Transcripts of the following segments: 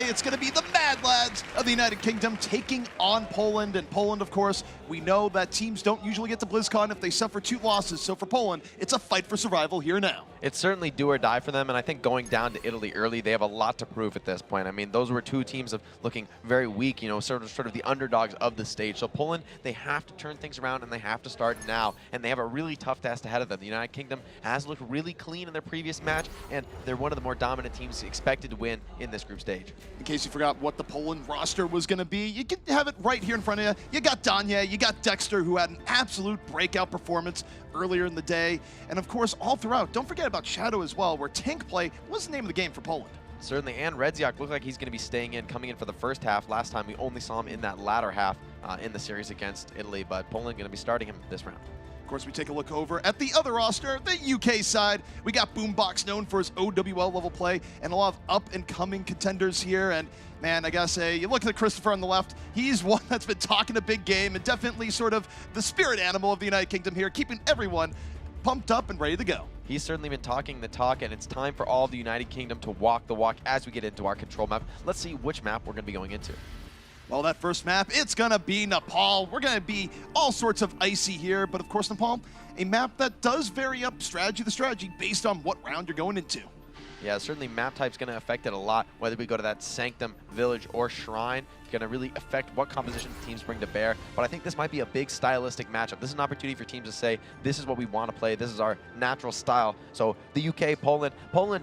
It's going to be the Mad Lads of the United Kingdom taking on Poland. And Poland, of course, we know that teams don't usually get to BlizzCon if they suffer 2 losses. So for Poland, it's a fight for survival here now. It's certainly do or die for them, and I think going down to Italy early, they have a lot to prove at this point. I mean, those were 2 teams of looking very weak, you know, sort of the underdogs of the stage. So Poland, they have to turn things around, and they have to start now. And they have a really tough task ahead of them. The United Kingdom has looked really clean in their previous match, and they're one of the more dominant teams expected to win in this group stage. In case you forgot what the Poland roster was going to be, you can have it right here in front of you. You got Danye, you got Dexter, who had an absolute breakout performance earlier in the day. And of course, all throughout, don't forget about Shadow as well, where tank play was the name of the game for Poland. Certainly, and Redziak looked like he's going to be staying in, coming in for the first half. Last time, we only saw him in that latter half in the series against Italy, but Poland going to be starting him this round. Of course, we take a look over at the other roster, the UK side. We got Boombox, known for his OWL level play, and a lot of up-and-coming contenders here. And man, I gotta say, you look at Christopher on the left, he's one that's been talking a big game and definitely sort of the spirit animal of the United Kingdom here, keeping everyone pumped up and ready to go. He's certainly been talking the talk, and it's time for all of the United Kingdom to walk the walk as we get into our control map. Let's see which map we're going to be going into. Well, that first map, it's going to be Nepal. We're going to be all sorts of icy here, but of course, Nepal, a map that does vary up strategy to strategy based on what round you're going into. Yeah, certainly map type's going to affect it a lot, whether we go to that Sanctum, Village, or Shrine. It's going to really affect what composition teams bring to bear. But I think this might be a big stylistic matchup. This is an opportunity for teams to say, this is what we want to play. This is our natural style. So the UK, Poland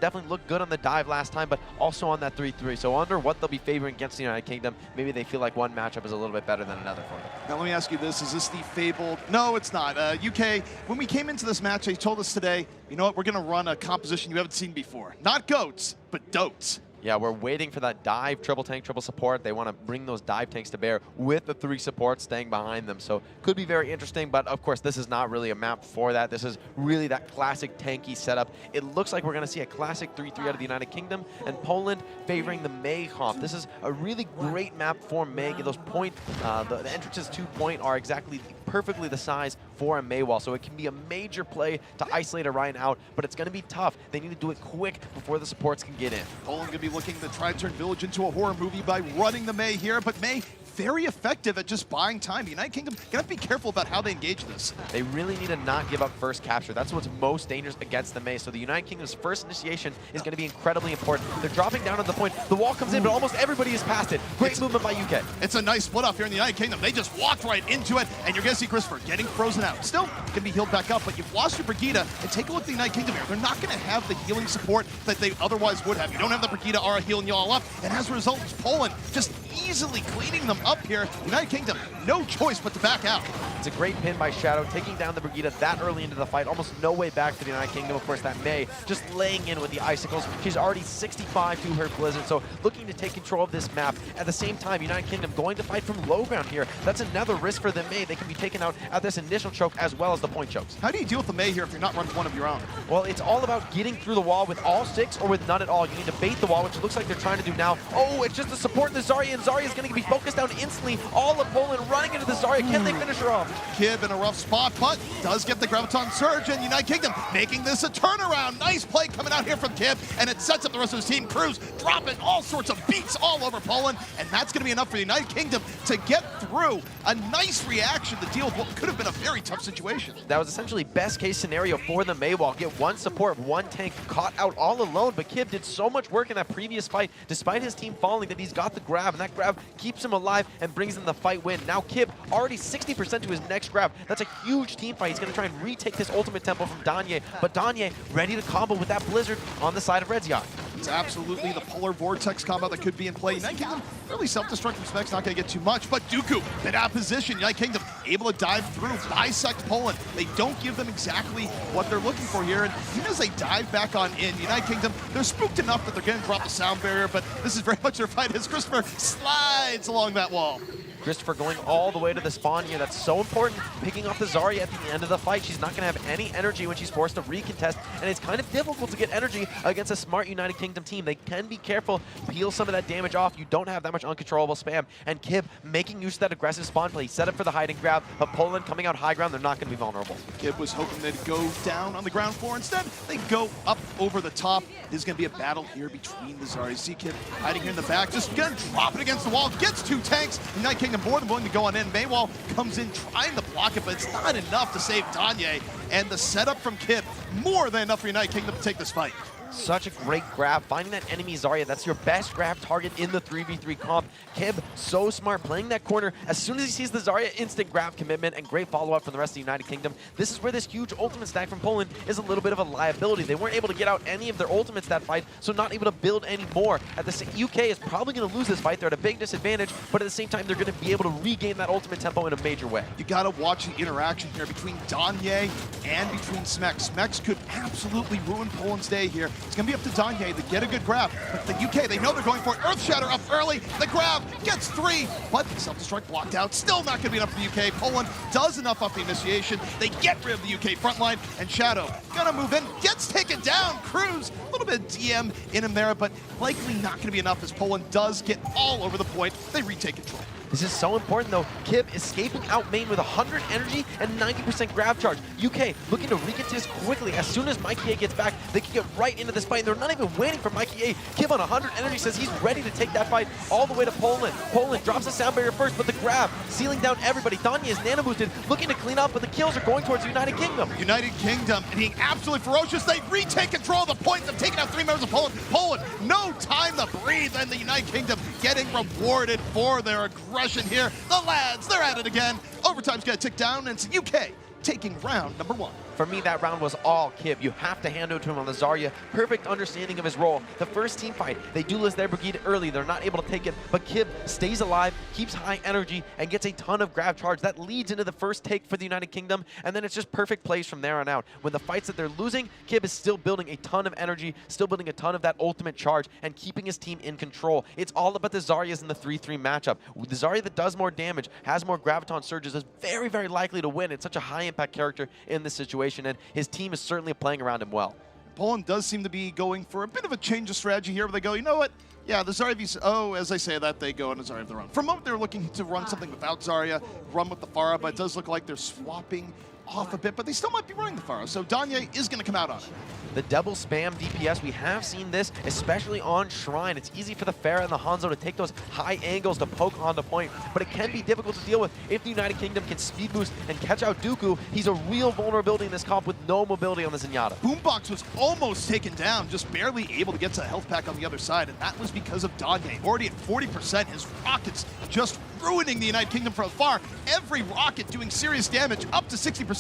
definitely looked good on the dive last time, but also on that 3-3. So I wonder what they'll be favoring against the United Kingdom. Maybe they feel like one matchup is a little bit better than another for them. Now let me ask you this, is this the fabled? No, it's not. UK, when we came into this match, they told us today, you know what, we're going to run a composition you haven't seen before. Not goats, but dotes. Yeah, we're waiting for that dive, triple tank, triple support. They want to bring those dive tanks to bear with the 3 supports staying behind them. So could be very interesting, but of course this is not really a map for that. This is really that classic tanky setup. It looks like we're going to see a classic 3-3 out of the United Kingdom, and Poland favoring the May Hoff. This is a really great map for May. Those point, the entrances to point are exactly perfectly the size for a May wall, so it can be a major play to isolate Orion out, but it's going to be tough. They need to do it quick before the supports can get in. Poland going to be looking to try to turn Village into a horror movie by running the May here, but May very effective at just buying time. The United Kingdom gonna have to be careful about how they engage this. They really need to not give up first capture. That's what's most dangerous against the May. So the United Kingdom's first initiation is gonna be incredibly important. They're dropping down to the point. The wall comes in, but almost everybody has passed it. Great movement by UK. It's a nice split off here in the United Kingdom. They just walked right into it, and you're gonna see Christopher getting frozen out. Still can be healed back up, but you've lost your Brigida, and take a look at the United Kingdom here. They're not gonna have the healing support that they otherwise would have. You don't have the Brigida Aura healing you all up, and as a result, it's Poland just easily cleaning them up here. United Kingdom, no choice but to back out. It's a great pin by Shadow, taking down the Brigida that early into the fight. Almost no way back for the United Kingdom. Of course, that May just laying in with the icicles. She's already 65 to her Blizzard, so looking to take control of this map. At the same time, United Kingdom going to fight from low ground here. That's another risk for the May. They can be taken out at this initial choke as well as the point chokes. How do you deal with the May here if you're not running one of your own? Well, it's all about getting through the wall with all 6 or with none at all. You need to bait the wall, which it looks like they're trying to do now. Oh, it's just the support in the Zarya, and Zarya is going to be focused down instantly. All of Poland running into the Zarya. Can they finish her off? Kib in a rough spot, but does get the Graviton Surge, and United Kingdom making this a turnaround. Nice play coming out here from Kib, and it sets up the rest of his team. Cruz dropping all sorts of beats all over Poland, and that's going to be enough for the United Kingdom to get through. A nice reaction to deal with what could have been a very tough situation. That was essentially best case scenario for the Maywall. Get one support, one tank caught out all alone, but Kib did so much work in that previous fight, despite his team falling, that he's got the grab, and that grab keeps him alive and brings in the fight win. Now Kib already 60% to his next grab. That's a huge team fight. He's going to try and retake this ultimate tempo from Danye, but Danye ready to combo with that Blizzard on the side of Redziak. It's absolutely the Polar Vortex combo that could be in play. United Kingdom, really self-destruct from specs, not going to get too much, but Dooku, bit out of position. United Kingdom able to dive through, bisect Poland. They don't give them exactly what they're looking for here, and even as they dive back on in, United Kingdom, they're spooked enough that they're going to drop the sound barrier, but this is very much their fight as Christopher slides along that wall. Christopher going all the way to the spawn here. That's so important, picking off the Zarya at the end of the fight. She's not going to have any energy when she's forced to recontest, and it's kind of difficult to get energy against a smart United Kingdom team. They can be careful, peel some of that damage off. You don't have that much uncontrollable spam, and Kib making use of that aggressive spawn play. Set up for the hide and grab, but Poland coming out high ground, they're not going to be vulnerable. Kib was hoping they'd go down on the ground floor. Instead, they go up over the top. There's going to be a battle here between the Zarya. See Kib hiding here in the back, just going to drop it against the wall, gets 2 tanks. United Kingdom more than willing to go on in. Maywall comes in trying to block it, but it's not enough to save Danye. And the setup from Kib, more than enough for United Kingdom to take this fight. Such a great grab. Finding that enemy Zarya, that's your best grab target in the 3v3 comp. Kib, so smart, playing that corner. As soon as he sees the Zarya, instant grab commitment and great follow-up from the rest of the United Kingdom. This is where this huge ultimate stack from Poland is a little bit of a liability. They weren't able to get out any of their ultimates that fight, so not able to build any more. At the same, UK is probably going to lose this fight. They're at a big disadvantage, but at the same time, they're going to be able to regain that ultimate tempo in a major way. You got to watch the interaction here between Danye and between Smex. Smex could absolutely ruin Poland's day here. It's going to be up to Danye to get a good grab. But the UK, they know they're going for it. Earth Shatter up early. The grab gets 3, but self-destruct blocked out. Still not going to be enough for the UK. Poland does enough off the initiation. They get rid of the UK front line, and Shadow gonna move in, gets taken down. Cruz, a little bit of DM in him there, but likely not going to be enough as Poland does get all over the point. They retake control. This is so important though. Kib escaping out main with 100 energy and 90% grab charge. UK looking to recontest quickly. As soon as Mikey A gets back, they can get right into this fight. They're not even waiting for Mikey A. Kib on 100 energy says he's ready to take that fight all the way to Poland. Poland drops the sound barrier first, but the grab, sealing down everybody. Danye is nano boosted, looking to clean up, but the kills are going towards the United Kingdom. United Kingdom being absolutely ferocious. They retake control of the point. They've taken out 3 members of Poland. Poland, no time to breathe, and the United Kingdom getting rewarded for their aggression here. The lads, they're at it again. Overtime's gonna tick down, and it's UK taking round number 1. For me, that round was all Kib. You have to hand it to him on the Zarya. Perfect understanding of his role. The first team fight, they do lose their Brigade early. They're not able to take it, but Kib stays alive, keeps high energy, and gets a ton of grab charge. That leads into the first take for the United Kingdom, and then it's just perfect plays from there on out. When the fights that they're losing, Kib is still building a ton of energy, still building a ton of that ultimate charge, and keeping his team in control. It's all about the Zaryas in the 3-3 matchup. The Zarya that does more damage, has more graviton surges, is very, very likely to win. It's such a high-impact character in this situation, and his team is certainly playing around him well. Poland does seem to be going for a bit of a change of strategy here, where they go, you know what? Yeah, the Zarya, oh, as I say that, they go on a Zarya of their own. For a moment, they were looking to run something without Zarya, run with the Pharah, but it does look like they're swapping off a bit, but they still might be running the Pharah, so Danye is going to come out on it. The double spam DPS, we have seen this, especially on Shrine. It's easy for the Pharah and the Hanzo to take those high angles to poke on the point, but it can be difficult to deal with if the United Kingdom can speed boost and catch out Dooku. He's a real vulnerability in this comp with no mobility on the Zenyatta. Boombox was almost taken down, just barely able to get to a health pack on the other side, and that was because of Danye. Already at 40%, his rockets just ruining the United Kingdom from afar. Every rocket doing serious damage, up to 60%.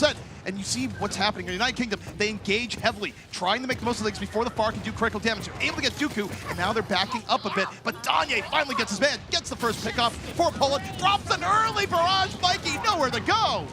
And you see what's happening in the United Kingdom. They engage heavily, trying to make the most of the legs before the Pharah can do critical damage. They're able to get Dooku, and now they're backing up a bit. But Danye finally gets his man, gets the first pick off for Poland, drops an early barrage. Mikey, nowhere to go.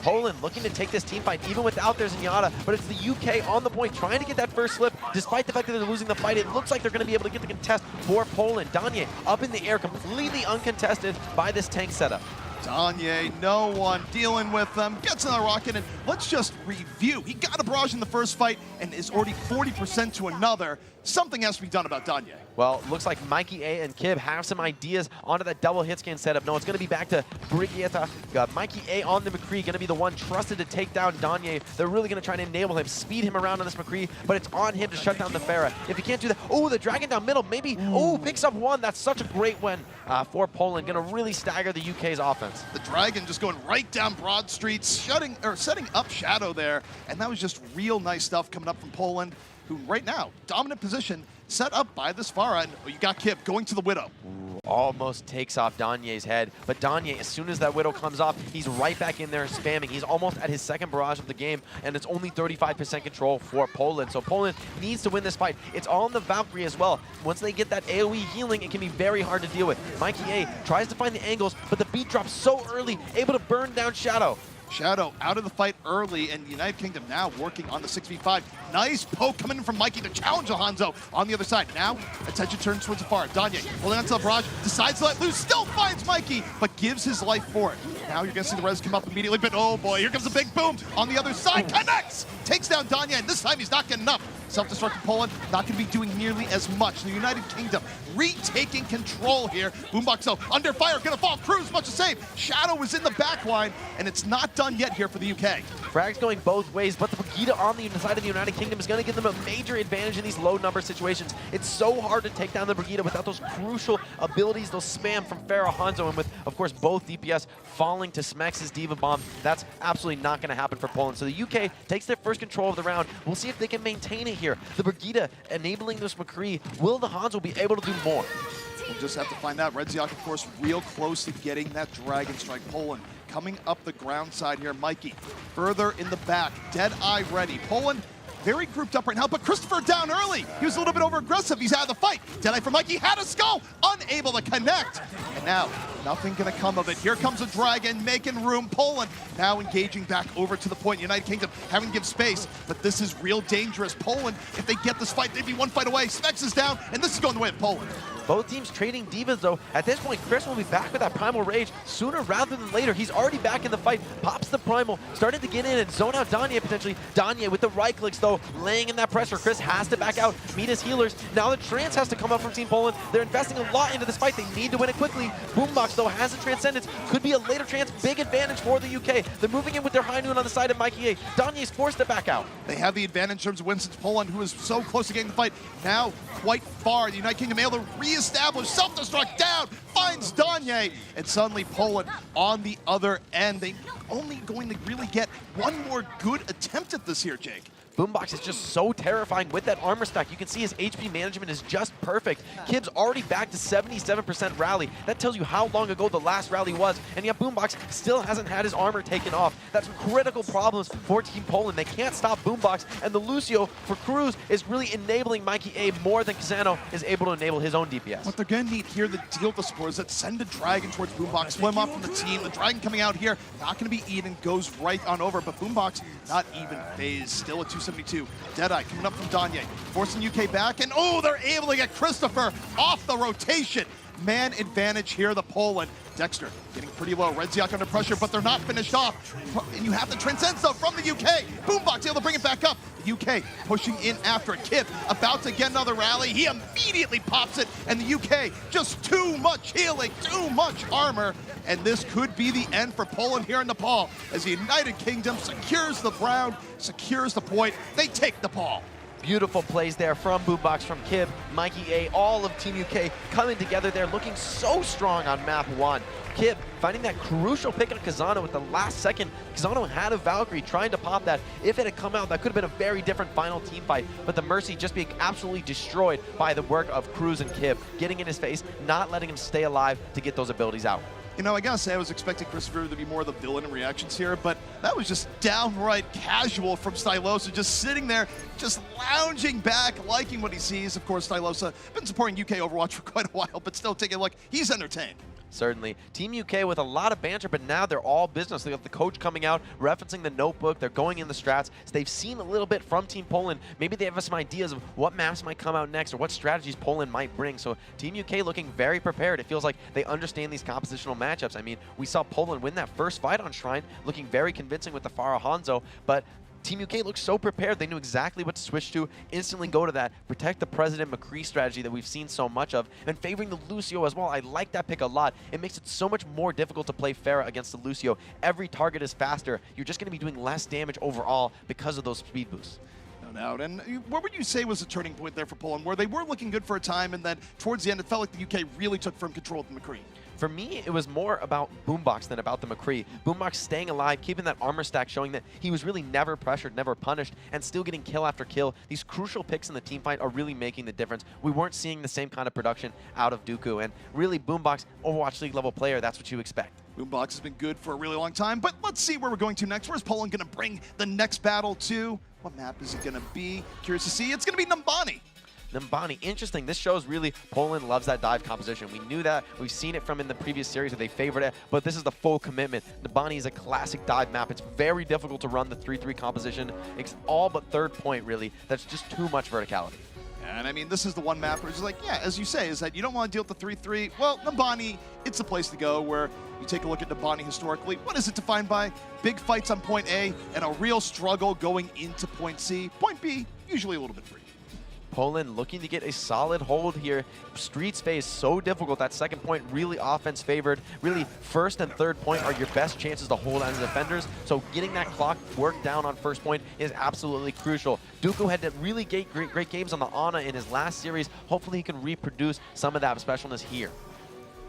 Poland looking to take this team fight even without their Zenyatta, but it's the UK on the point trying to get that first slip. Despite the fact that they're losing the fight, it looks like they're going to be able to get the contest for Poland. Danye up in the air, completely uncontested by this tank setup. Danye, no one dealing with them, gets another rocket, and let's just review. He got a barrage in the first fight and is already 40% to another. Something has to be done about Danye. Well, looks like Mikey A and Kib have some ideas onto that double hit scan setup. No, it's going to be back to Brigitte. Mikey A on the McCree, going to be the one trusted to take down Danye. They're really going to try to enable him, speed him around on this McCree, but it's on him to shut down the Pharah. If he can't do that, oh, the Dragon down middle, maybe, oh, picks up one. That's such a great win for Poland. Going to really stagger the UK's offense. The Dragon just going right down Broad Street, setting up Shadow there, and that was just real nice stuff coming up from Poland, who right now, dominant position, set up by this Pharah, and you got Kib going to the Widow. Ooh, almost takes off Danye's head, but Danye, as soon as that Widow comes off, he's right back in there spamming. He's almost at his second barrage of the game, and it's only 35% control for Poland. So Poland needs to win this fight. It's all in the Valkyrie as well. Once they get that AoE healing, it can be very hard to deal with. Mikey A tries to find the angles, but the beat drops so early, able to burn down Shadow. Shadow out of the fight early, and United Kingdom now working on the 6v5. Nice poke coming in from Mikey to challenge Hanzo on the other side. Now, attention turns towards the far. Danye holding onto the barrage, decides to let loose, still finds Mikey, but gives his life for it. Now you're going to see the res come up immediately, but oh boy, here comes a big boom on the other side. Connects! Takes down Danye, and this time he's not getting up. Self-destructive Poland not going to be doing nearly as much. The United Kingdom retaking control here. Boombox though, under fire, going to fall. Cruz, much the same. Shadow is in the back line, and it's not done yet here for the UK. Frags going both ways, but the Brigida on the side of the United Kingdom is going to give them a major advantage in these low number situations. It's so hard to take down the Brigida without those crucial abilities, those spam from Farah Hanzo, and with, of course, both DPS falling to Smex's Diva Bomb. That's absolutely not going to happen for Poland. So the UK takes their first control of the round. We'll see if they can maintain it here. The Brigida enabling this McCree. Will the Hanzo be able to do more? We'll just have to find out. Redziak, of course, real close to getting that Dragon Strike. Poland coming up the ground side here. Mikey further in the back. Deadeye ready. Poland very grouped up right now, but Christopher down early. He was a little bit over aggressive. He's out of the fight. Deadeye for Mikey. Had a skull. Unable to connect. And now, nothing going to come of it. Here comes a Dragon making room. Poland now engaging back over to the point. United Kingdom having to give space, but this is real dangerous. Poland, if they get this fight, they'd be one fight away. Smex is down, and this is going the way of Poland. Both teams trading divas, though. At this point, Chris will be back with that Primal Rage sooner rather than later. He's already back in the fight. Pops the Primal, starting to get in and zone out Danye potentially. Danye with the right clicks, though, laying in that pressure. Chris has to back out, meet his healers. Now the Trance has to come up from Team Poland. They're investing a lot into this fight. They need to win it quickly. Boombox, though, has a Transcendence. Could be a later Trance. Big advantage for the UK. They're moving in with their High Noon on the side of Mikey A. Danye's forced to back out. They have the advantage in terms of wins since Poland, who is so close to getting the fight, now quite far. The United Kingdom able to reestablish self-destruct down, finds Danye, and suddenly Poland on the other end. They only going to really get one more good attempt at this here, Jake. Boombox is just so terrifying with that armor stack. You can see his HP management is just perfect. Kib's already back to 77% rally. That tells you how long ago the last rally was. And yet Boombox still hasn't had his armor taken off. That's critical problems for Team Poland. They can't stop Boombox. And the Lucio for Cruz is really enabling Mikey A more than Kazano is able to enable his own DPS. What they're going to need here to deal with the supporters that send a Dragon towards Boombox, swim off from the team. The Dragon coming out here, not going to be eaten, goes right on over. But Boombox not even phased, still at 272. Deadeye coming up from Danye, forcing UK back, and oh, they're able to get Christopher off the rotation. Man advantage here, the Poland. Dexter getting pretty low. Redziak under pressure, but they're not finished off. And you have the Transcendence though from the UK. Boombox able to bring it back up. The UK pushing in after it. Kid about to get another rally. He immediately pops it, and the UK just too much healing, too much armor. And this could be the end for Poland here in Nepal as the United Kingdom secures the ground, secures the point. They take the ball. Beautiful plays there from Boombox, from Kib, Mikey A, all of Team UK coming together there, looking so strong on map 1. Kib finding that crucial pick on Kazano with the last second. Kazano had a Valkyrie trying to pop that. If it had come out, that could have been a very different final team fight. But the Mercy just being absolutely destroyed by the work of Cruz and Kib, getting in his face, not letting him stay alive to get those abilities out. You know, I gotta say I was expecting Christopher to be more the villain in reactions here, but that was just downright casual from Stylosa, just sitting there, just lounging back, liking what he sees. Of course, Stylosa been supporting UK Overwatch for quite a while, but still taking a look. He's entertained. Certainly. Team UK with a lot of banter, but now they're all business. They have the coach coming out, referencing the notebook. They're going in the strats. So they've seen a little bit from Team Poland. Maybe they have some ideas of what maps might come out next or what strategies Poland might bring. So Team UK looking very prepared. It feels like they understand these compositional matchups. I mean, we saw Poland win that first fight on Shrine, looking very convincing with the Farah Hanzo, but Team UK looks so prepared. They knew exactly what to switch to, instantly go to that, protect the President McCree strategy that we've seen so much of, and favoring the Lucio as well. I like that pick a lot. It makes it so much more difficult to play Farah against the Lucio. Every target is faster. You're just going to be doing less damage overall because of those speed boosts. No doubt. And what would you say was a turning point there for Poland, where they were looking good for a time, and then towards the end, it felt like the UK really took firm control of the McCree? For me, it was more about Boombox than about the McCree. Boombox staying alive, keeping that armor stack, showing that he was really never pressured, never punished, and still getting kill after kill. These crucial picks in the team fight are really making the difference. We weren't seeing the same kind of production out of Dooku, and really Boombox, Overwatch League level player, that's what you expect. Boombox has been good for a really long time, but let's see where we're going to next. Where's Poland going to bring the next battle to? What map is it going to be? Curious to see. It's going to be Numbani. Nambani, interesting. This shows really Poland loves that dive composition. We knew that. We've seen it from in the previous series where they favored it, but this is the full commitment. Nambani is a classic dive map. It's very difficult to run the 3-3 composition. It's all but third point, really. That's just too much verticality. And I mean, this is the one map where it's like, yeah, as you say, is that you don't want to deal with the 3-3. Well, Nambani, it's the place to go where you take a look at Nambani historically. What is it defined by? Big fights on point A and a real struggle going into point C. Point B, usually a little bit free. Poland looking to get a solid hold here. Streets phase so difficult. That second point really offense favored. Really, first and third point are your best chances to hold as defenders. So getting that clock worked down on first point is absolutely crucial. Dooku had to really get great games on the Ana in his last series. Hopefully he can reproduce some of that specialness here.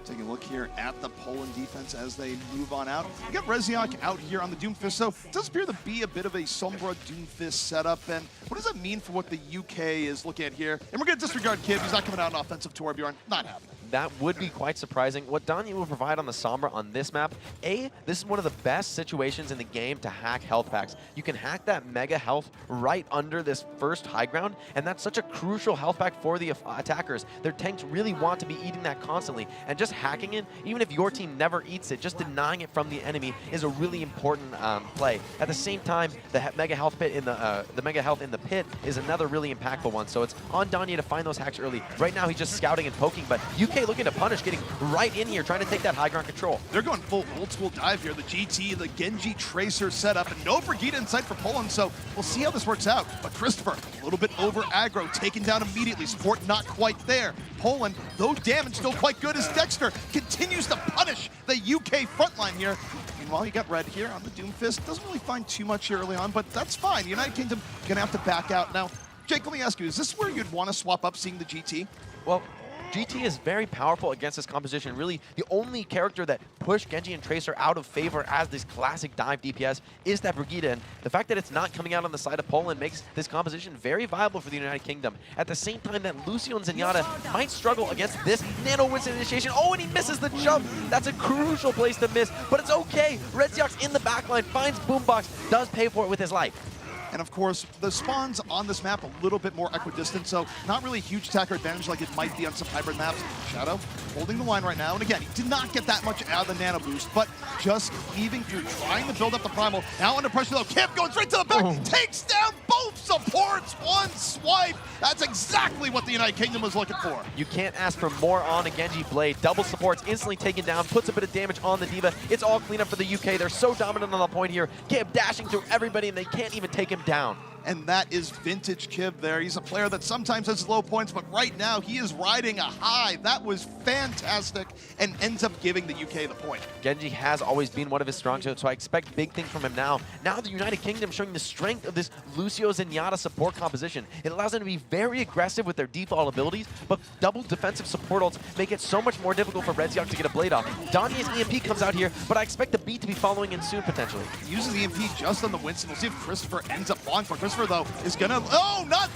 Taking a look here at the Poland defense as they move on out. We got Reziak out here on the Doomfist, so it does appear to be a bit of a Sombra Doomfist setup. And what does that mean for what the UK is looking at here? And we're going to disregard Kib. He's not coming out on offensive tour, Bjorn. Not happening. That would be quite surprising. What Danya will provide on the Sombra on this map, this is one of the best situations in the game to hack health packs. You can hack that mega health right under this first high ground, and that's such a crucial health pack for the attackers. Their tanks really want to be eating that constantly, and just hacking it, even if your team never eats it, just denying it from the enemy is a really important play. At the same time, the mega health pit in the mega health in the pit is another really impactful one. So it's on Danya to find those hacks early. Right now, he's just scouting and poking, but UK looking to punish, getting right in here, trying to take that high ground control. They're going full old school dive here. The GT, the Genji Tracer setup, and no Brigida in sight for Poland, so we'll see how this works out. But Christopher, a little bit over aggro, taken down immediately. Support not quite there. Poland, though damage still quite good, as Dexter continues to punish the UK frontline here. Meanwhile, you got Red here on the Doomfist. Doesn't really find too much here early on, but that's fine. The United Kingdom gonna have to back out. Now, Jake, let me ask you, is this where you'd want to swap up seeing the GT? Well, GT is very powerful against this composition. Really, the only character that pushed Genji and Tracer out of favor as this classic dive DPS is that Brigida. And the fact that it's not coming out on the side of Poland makes this composition very viable for the United Kingdom. At the same time that Lucio and Zenyatta might struggle against this Nano Winston initiation. Oh, and he misses the jump. That's a crucial place to miss, but it's okay. Redziak's in the backline, finds Boombox, does pay for it with his life. And of course, the spawns on this map a little bit more equidistant, so not really a huge attacker advantage like it might be on some hybrid maps. Shadow holding the line right now, and again, he did not get that much out of the nano boost, but just cleaving through, trying to build up the primal. Now under pressure though, Kip going straight to the back, takes down both supports, one swipe. That's exactly what the United Kingdom was looking for. You can't ask for more on a Genji Blade. Double supports, instantly taken down, puts a bit of damage on the D.Va. It's all clean up for the UK. They're so dominant on the point here. Kip dashing through everybody, and they can't even take him down. And that is vintage Kib there. He's a player that sometimes has low points, but right now he is riding a high. That was fantastic and ends up giving the UK the point. Genji has always been one of his strong suits, so I expect big things from him now. Now the United Kingdom showing the strength of this Lucio Zenyatta support composition. It allows them to be very aggressive with their default abilities, but double defensive support ults make it so much more difficult for Redziak to get a blade off. Danya's EMP comes out here, but I expect the beat to be following in soon potentially. He uses the EMP just on the Winston. We'll see if Christopher ends up falling for Christopher, though, is gonna,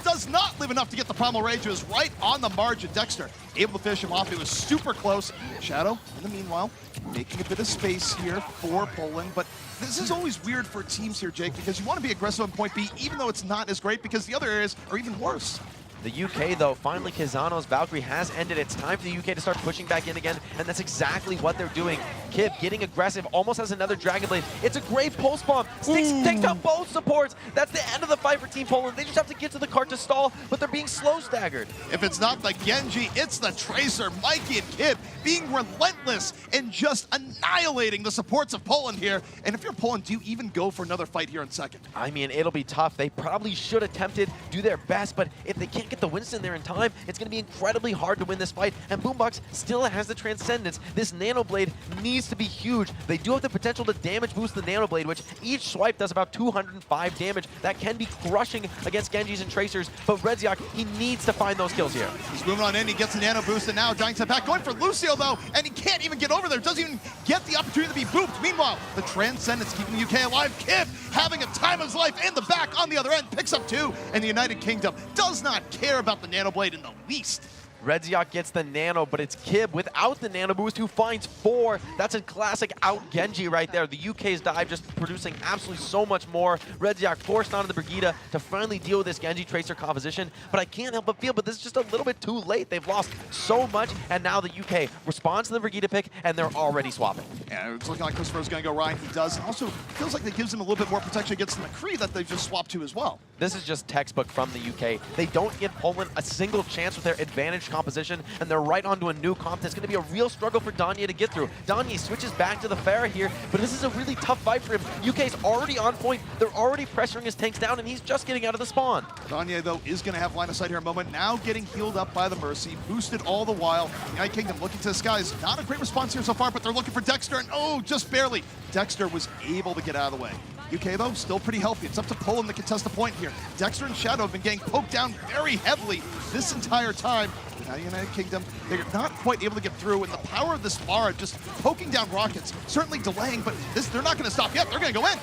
does not live enough to get the Primal Rage. It was right on the margin. Dexter able to fish him off. It was super close. Shadow, in the meanwhile, making a bit of space here for Poland, but this is always weird for teams here, Jake, because you want to be aggressive on point B, even though it's not as great, because the other areas are even worse. The UK, though, finally Kizano's Valkyrie has ended. It's time for the UK to start pushing back in again, and that's exactly what they're doing. Kib getting aggressive, almost has another Dragon Blade. It's a great pulse bomb. Sticks takes out both supports. That's the end of the fight for Team Poland. They just have to get to the cart to stall, but they're being slow staggered. If it's not the Genji, it's the Tracer, Mikey and Kib being relentless and just annihilating the supports of Poland here. And if you're Poland, do you even go for another fight here in second? I mean, it'll be tough. They probably should attempt it, do their best, but if they can't get the Winston there in time, it's going to be incredibly hard to win this fight, and Boombox still has the Transcendence. This Nano Blade needs to be huge. They do have the potential to damage boost the Nano Blade, which each swipe does about 205 damage. That can be crushing against Genjis and Tracers, but Redziak, he needs to find those kills here. He's moving on in, he gets a Nano Boost, and now dying to the back, going for Lucio though, and he can't even get over there, doesn't even get the opportunity to be booped. Meanwhile, the Transcendence keeping the UK alive. Kib having a time of his life in the back on the other end, picks up two, and the United Kingdom does not care about the Nano Blade in the least. Redziok gets the nano, but it's Kib without the nano boost who finds 4. That's a classic out Genji right there. The UK's dive just producing absolutely so much more. Redziok forced onto the Brigida to finally deal with this Genji Tracer composition, but I can't help but feel, but this is just a little bit too late. They've lost so much, and now the UK responds to the Brigida pick, and they're already swapping. Yeah, it's looking like Christopher's going to go Ryan. He does. And also, feels like that gives him a little bit more protection against the McCree that they've just swapped to as well. This is just textbook from the UK. They don't give Poland a single chance with their advantage composition, and they're right onto a new comp that's going to be a real struggle for Danye to get through. Danye switches back to the Pharah here, but this is a really tough fight for him. UK's already on point. They're already pressuring his tanks down, and he's just getting out of the spawn. Danye, though, is going to have line of sight here in a moment. Now getting healed up by the Mercy, boosted all the while. United Kingdom looking to the skies. Not a great response here so far, but they're looking for Dexter, and oh, just barely. Dexter was able to get out of the way. UK, though, still pretty healthy. It's up to Poland to contest the point here. Dexter and Shadow have been getting poked down very heavily this entire time. Now United Kingdom, they're not quite able to get through, and the power of this bar just poking down rockets, certainly delaying, but they're not going to stop yet. They're going to go in.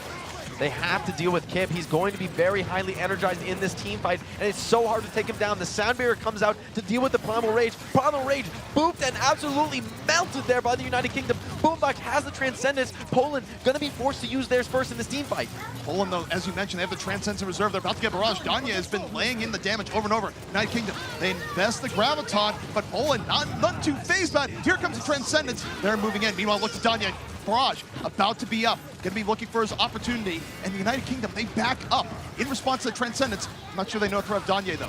They have to deal with Kib. He's going to be very highly energized in this team fight, and it's so hard to take him down. The Sound Barrier comes out to deal with the Primal Rage. Primal Rage booped and absolutely melted there by the United Kingdom. Boombox has the Transcendence. Poland going to be forced to use theirs first in this team fight. Poland, though, as you mentioned, they have the Transcendence in reserve. They're about to get barrage. Danye has been laying in the damage over and over. United Kingdom, they invest the Graviton, but Poland, none too phased by it. Here comes the Transcendence. They're moving in. Meanwhile, look to Danye. Barrage about to be up, going to be looking for his opportunity, and the United Kingdom, they back up in response to the Transcendence. I'm not sure they know what to have Danye, though.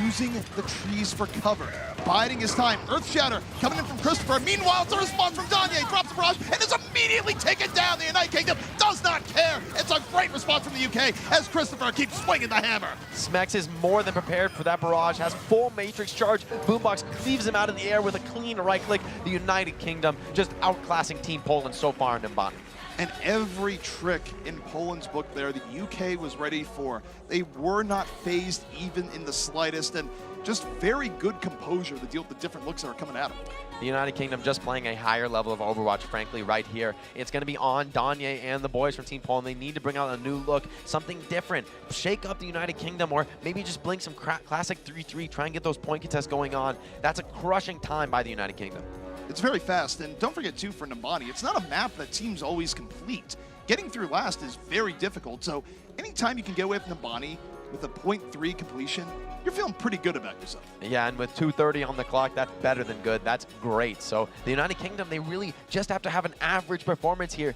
Using the trees for cover, biding his time. Earth Shatter coming in from Christopher. Meanwhile, it's a response from Danye. Drops the barrage and is immediately taken down. The United Kingdom does not care. It's a great response from the UK as Christopher keeps swinging the hammer. Smex is more than prepared for that barrage, has full Matrix charge. Boombox leaves him out in the air with a clean right click. The United Kingdom just outclassing Team Poland so far in Nimbani. And every trick in Poland's book there, the UK was ready for. They were not phased even in the slightest, and just very good composure to deal with the different looks that are coming at them. The United Kingdom just playing a higher level of Overwatch, frankly, right here. It's going to be on Danye and the boys from Team Poland. They need to bring out a new look, something different. Shake up the United Kingdom, or maybe just blink some classic 3-3, try and get those point contests going on. That's a crushing time by the United Kingdom. It's very fast, and don't forget, too, for Nimbani, it's not a map that teams always complete. Getting through last is very difficult, so anytime you can get away from Nimbani with a 0.3 completion, you're feeling pretty good about yourself. Yeah, and with 2:30 on the clock, that's better than good. That's great. So the United Kingdom, they really just have to have an average performance here.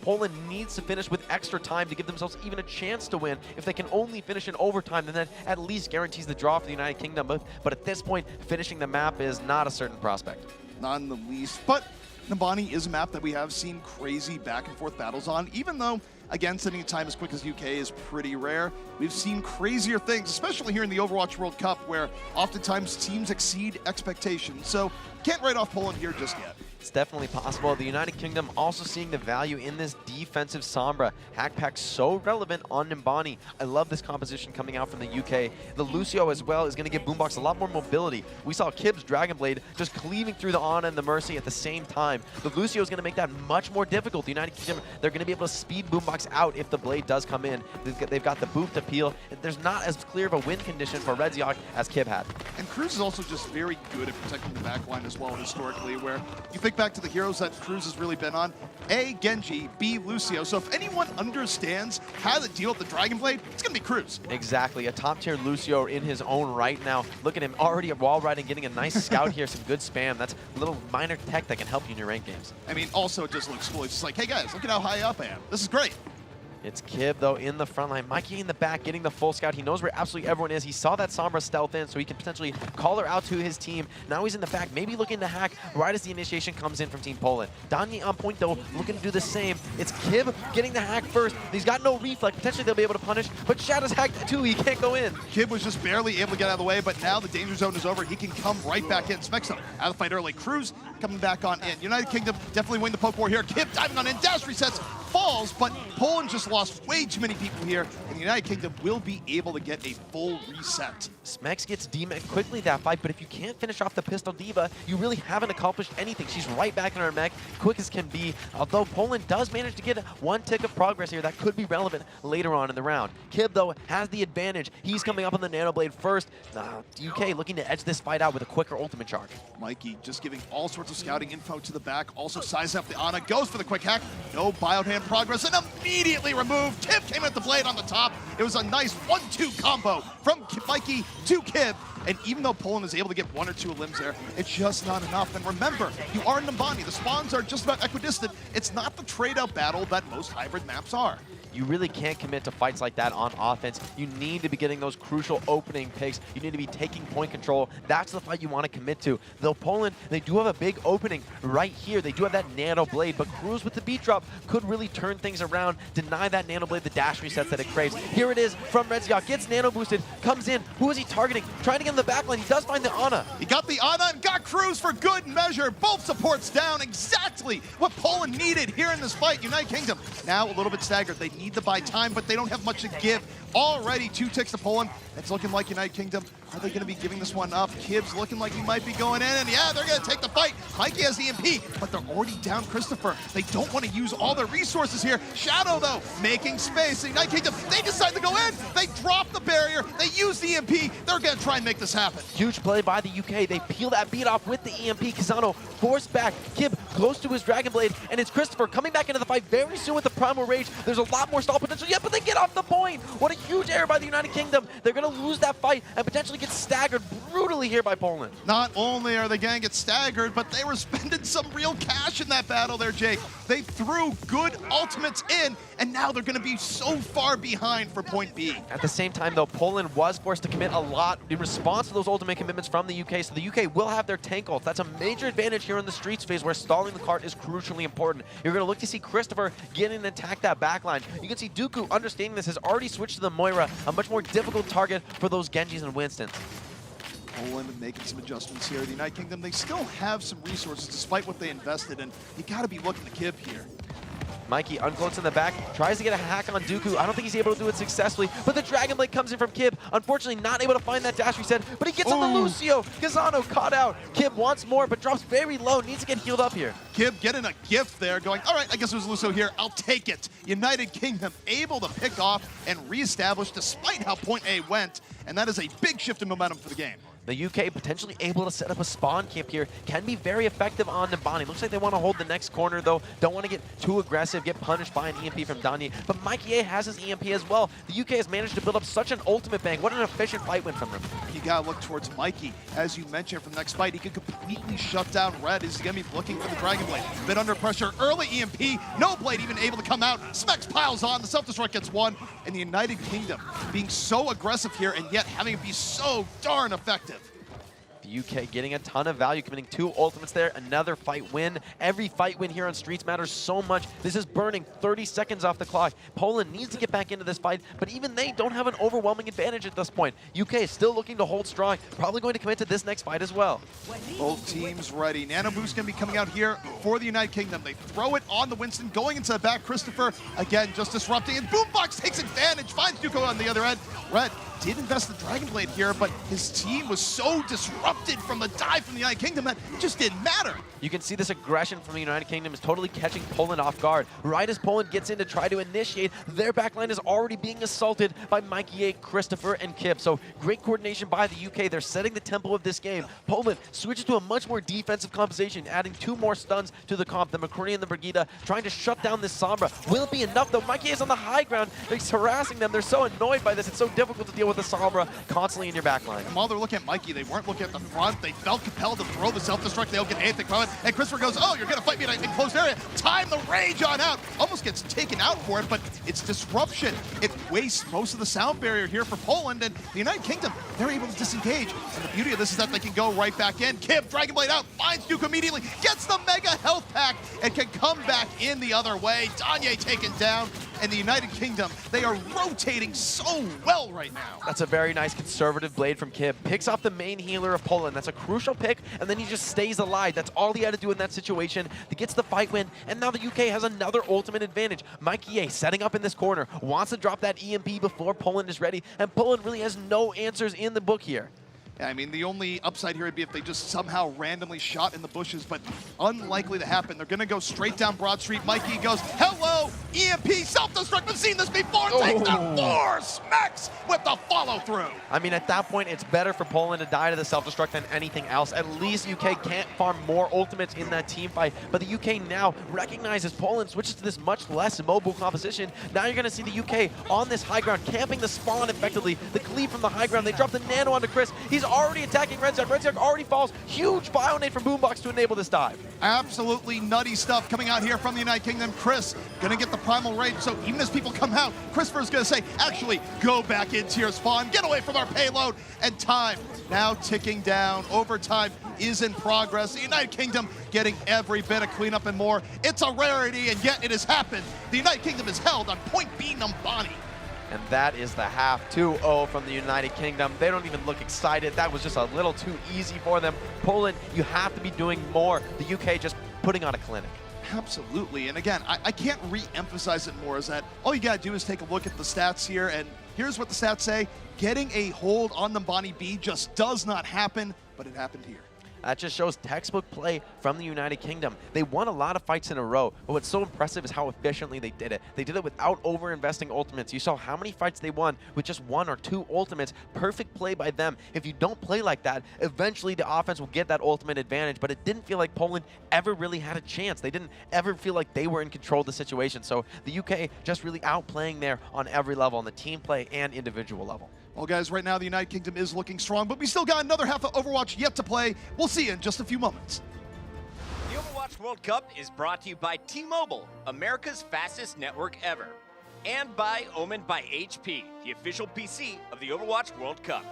Poland needs to finish with extra time to give themselves even a chance to win. If they can only finish in overtime, then that at least guarantees the draw for the United Kingdom. But at this point, finishing the map is not a certain prospect. Not in the least, but Nimbani is a map that we have seen crazy back and forth battles on, even though, again, sending time as quick as UK is pretty rare. We've seen crazier things, especially here in the Overwatch World Cup, where oftentimes teams exceed expectations. So can't write off Poland here just yet. It's definitely possible. The United Kingdom also seeing the value in this defensive Sombra. Hack Pack so relevant on Nimbani. I love this composition coming out from the UK. The Lucio as well is going to give Boombox a lot more mobility. We saw Kib's Dragon Blade just cleaving through the Ana and the Mercy at the same time. The Lucio is going to make that much more difficult. The United Kingdom, they're going to be able to speed Boombox out if the Blade does come in. They've got the boot to peel. There's not as clear of a win condition for Redziok as Kib had. And Cruz is also just very good at protecting the backline as well historically, where you think back to the heroes that Cruz has really been on. A, Genji, B, Lucio. So if anyone understands how to deal with the Dragon Blade, it's going to be Cruz. Exactly. A top-tier Lucio in his own right now. Look at him already at wall riding, getting a nice scout here, some good spam. That's a little minor tech that can help you in your rank games. I mean, also it just looks cool. It's just like, hey guys, look at how high up I am. This is great. It's Kib, though, in the front line. Mikey in the back, getting the full scout. He knows where absolutely everyone is. He saw that Sombra stealth in, so he can potentially call her out to his team. Now he's in the back, maybe looking to hack right as the initiation comes in from Team Poland. Danye on point, though, looking to do the same. It's Kib getting the hack first. He's got no reflex. Potentially they'll be able to punish, but Shadow's hacked too. He can't go in. Kib was just barely able to get out of the way, but now the danger zone is over. He can come right back in. Smexo out of the fight early. Cruz coming back on in. United Kingdom definitely win the poke war here. Kib diving on in. Dash resets, falls, but Poland just lost way too many people here. And the United Kingdom will be able to get a full reset. Smex gets demed quickly that fight, but if you can't finish off the Pistol Diva, you really haven't accomplished anything. She's right back in her mech, quick as can be, although Poland does manage to get one tick of progress here that could be relevant later on in the round. Kib, though, has the advantage. He's coming up on the Nano Blade first. UK looking to edge this fight out with a quicker ultimate charge. Mikey just giving all sorts of scouting info to the back, also sizing up the Ana, goes for the quick hack, no biohand progress, and immediately removed. Kib came at the blade on the top. It was a nice 1-2 combo from Mikey to Kib. And even though Poland is able to get 1 or 2 limbs there, it's just not enough. And remember, you are in Numbani. The spawns are just about equidistant. It's not the trade-out battle that most hybrid maps are. You really can't commit to fights like that on offense. You need to be getting those crucial opening picks. You need to be taking point control. That's the fight you want to commit to. Though Poland, they do have a big opening right here. They do have that Nano Blade, but Cruz with the beat drop could really turn things around, deny that Nano Blade the dash resets that it craves. Here it is from Redziok, gets Nano boosted, comes in. Who is he targeting? Trying to get in the backline. He does find the Ana. He got the Ana and got Cruz for good measure. Both supports down, exactly what Poland needed here in this fight. United Kingdom now a little bit staggered. They need to buy time, but they don't have much to give. Already 2 ticks to Poland. It's looking like United Kingdom. Are they going to be giving this one up? Kib's looking like he might be going in, and yeah, they're going to take the fight. Mikey has the EMP, but they're already down Christopher. They don't want to use all their resources here. Shadow, though, making space. The United Kingdom, they decide to go in. They drop the barrier. They use the EMP. They're going to try and make this happen. Huge play by the UK. They peel that beat off with the EMP. Kazano forced back. Kib close to his Dragon Blade, and it's Christopher coming back into the fight very soon with the Primal Rage. There's a lot more stall potential yet, but they get off the point. What a huge error by the United Kingdom. They're going to lose that fight and potentially get staggered brutally here by Poland. Not only are they going to get staggered, but they were spending some real cash in that battle there, Jake. They threw good ultimates in, and now they're going to be so far behind for point B. At the same time, though, Poland was forced to commit a lot in response to those ultimate commitments from the UK, so the UK will have their tank ults. That's a major advantage here in the Streets phase where stalling the cart is crucially important. You're going to look to see Christopher get in and attack that backline. You can see Dooku, understanding this, has already switched to the Moira, a much more difficult target for those Genjis and Winstons. Poland making some adjustments here. The United Kingdom, they still have some resources despite what they invested in. You got to be looking to Kib here. Mikey uncloaks in the back, tries to get a hack on Dooku. I don't think he's able to do it successfully, but the Dragon Blade comes in from Kib. Unfortunately, not able to find that dash reset, but he gets on the Lucio. Kazano caught out. Kib wants more, but drops very low. Needs to get healed up here. Kib getting a gift there, going, all right, I guess it was Lucio here. I'll take it. United Kingdom able to pick off and reestablish despite how point A went, and that is a big shift in momentum for the game. The UK potentially able to set up a spawn camp here. Can be very effective on Numbani. Looks like they want to hold the next corner, though. Don't want to get too aggressive, get punished by an EMP from Danye. But Mikey A has his EMP as well. The UK has managed to build up such an ultimate bang. What an efficient fight win from them. You got to look towards Mikey. As you mentioned from the next fight, he could completely shut down Red. He's going to be looking for the Dragon Blade. A bit under pressure. Early EMP. No Blade even able to come out. Smex piles on. The self-destruct gets one. And the United Kingdom being so aggressive here and yet having it be so darn effective. The UK getting a ton of value, committing 2 ultimates there, another fight win. Every fight win here on Streets matters so much. This is burning 30 seconds off the clock. Poland needs to get back into this fight, but even they don't have an overwhelming advantage at this point. UK is still looking to hold strong, probably going to commit to this next fight as well. Both teams ready. Nano Boost going to be coming out here for the United Kingdom. They throw it on the Winston, going into the back. Christopher, again, just disrupting, and Boombox takes advantage, finds Dooku on the other end. Red did invest the Dragon Blade here, but his team was so disrupted from the dive from the United Kingdom that it just didn't matter. You can see this aggression from the United Kingdom is totally catching Poland off guard. Right as Poland gets in to try to initiate, their backline is already being assaulted by Mikey A, Christopher, and Kib. So great coordination by the UK. They're setting the tempo of this game. Poland switches to a much more defensive composition, adding 2 more stuns to the comp. The McCree and the Brigida trying to shut down this Sombra. Will it be enough though? Mikey A is on the high ground. He's harassing them. They're so annoyed by this. It's so difficult to deal with the Sombra constantly in your backline. And while they're looking at Mikey, they weren't looking at the front. They felt compelled to throw the self-destruct. They don't get anything from it. And Christopher goes, oh, you're going to fight me in a closed area. Time the rage on out. Almost gets taken out for it, but it's disruption. It wastes most of the sound barrier here for Poland, and the United Kingdom, they're able to disengage. And the beauty of this is that they can go right back in. Kib, Dragon Blade out, finds Duke immediately, gets the mega health pack, and can come back in the other way. Danye taken down. and the United Kingdom, they are rotating so well right now. That's a very nice conservative blade from Kib. Picks off the main healer of Poland. That's a crucial pick, and then he just stays alive. That's all he had to do in that situation. He gets the fight win, and now the UK has another ultimate advantage. Mikey A setting up in this corner, wants to drop that EMP before Poland is ready, and Poland really has no answers in the book here. Yeah, I mean, the only upside here would be if they just somehow randomly shot in the bushes, but unlikely to happen. They're going to go straight down Broad Street. Mikey goes, hello, EMP, self-destruct. We've seen this before. Takes down 4, smacks with the follow-through. I mean, at that point, it's better for Poland to die to the self-destruct than anything else. At least UK can't farm more ultimates in that team fight, but the UK now recognizes Poland switches to this much less mobile composition. Now you're going to see the UK on this high ground, camping the spawn effectively. The cleave from the high ground. They drop the nano onto Chris. He's already attacking Red Zerg. Red Zerg already falls. Huge Bionade from Boombox to enable this dive. Absolutely nutty stuff coming out here from the United Kingdom. Chris gonna get the primal rage, so even as people come out, Christopher's gonna say, actually, go back into your spawn, get away from our payload, and time now ticking down. Overtime is in progress. The United Kingdom getting every bit of cleanup and more. It's a rarity, and yet it has happened. The United Kingdom is held on point B Numbani. And that is the half, 2-0 from the United Kingdom. They don't even look excited. That was just a little too easy for them. Poland, you have to be doing more. The UK just putting on a clinic. Absolutely, and again, I can't re-emphasize it more, is that all you gotta do is take a look at the stats here, and here's what the stats say. Getting a hold on Numbani B just does not happen, but it happened here. That just shows textbook play from the United Kingdom. They won a lot of fights in a row, but what's so impressive is how efficiently they did it. They did it without over-investing ultimates. You saw how many fights they won with just 1 or 2 ultimates. Perfect play by them. If you don't play like that, eventually the offense will get that ultimate advantage, but it didn't feel like Poland ever really had a chance. They didn't ever feel like they were in control of the situation. So the UK just really outplaying there on every level, on the team play and individual level. Well, guys, right now the United Kingdom is looking strong, but we still got another half of Overwatch yet to play. We'll see you in just a few moments. The Overwatch World Cup is brought to you by T-Mobile, America's fastest network ever. And by Omen by HP, the official PC of the Overwatch World Cup.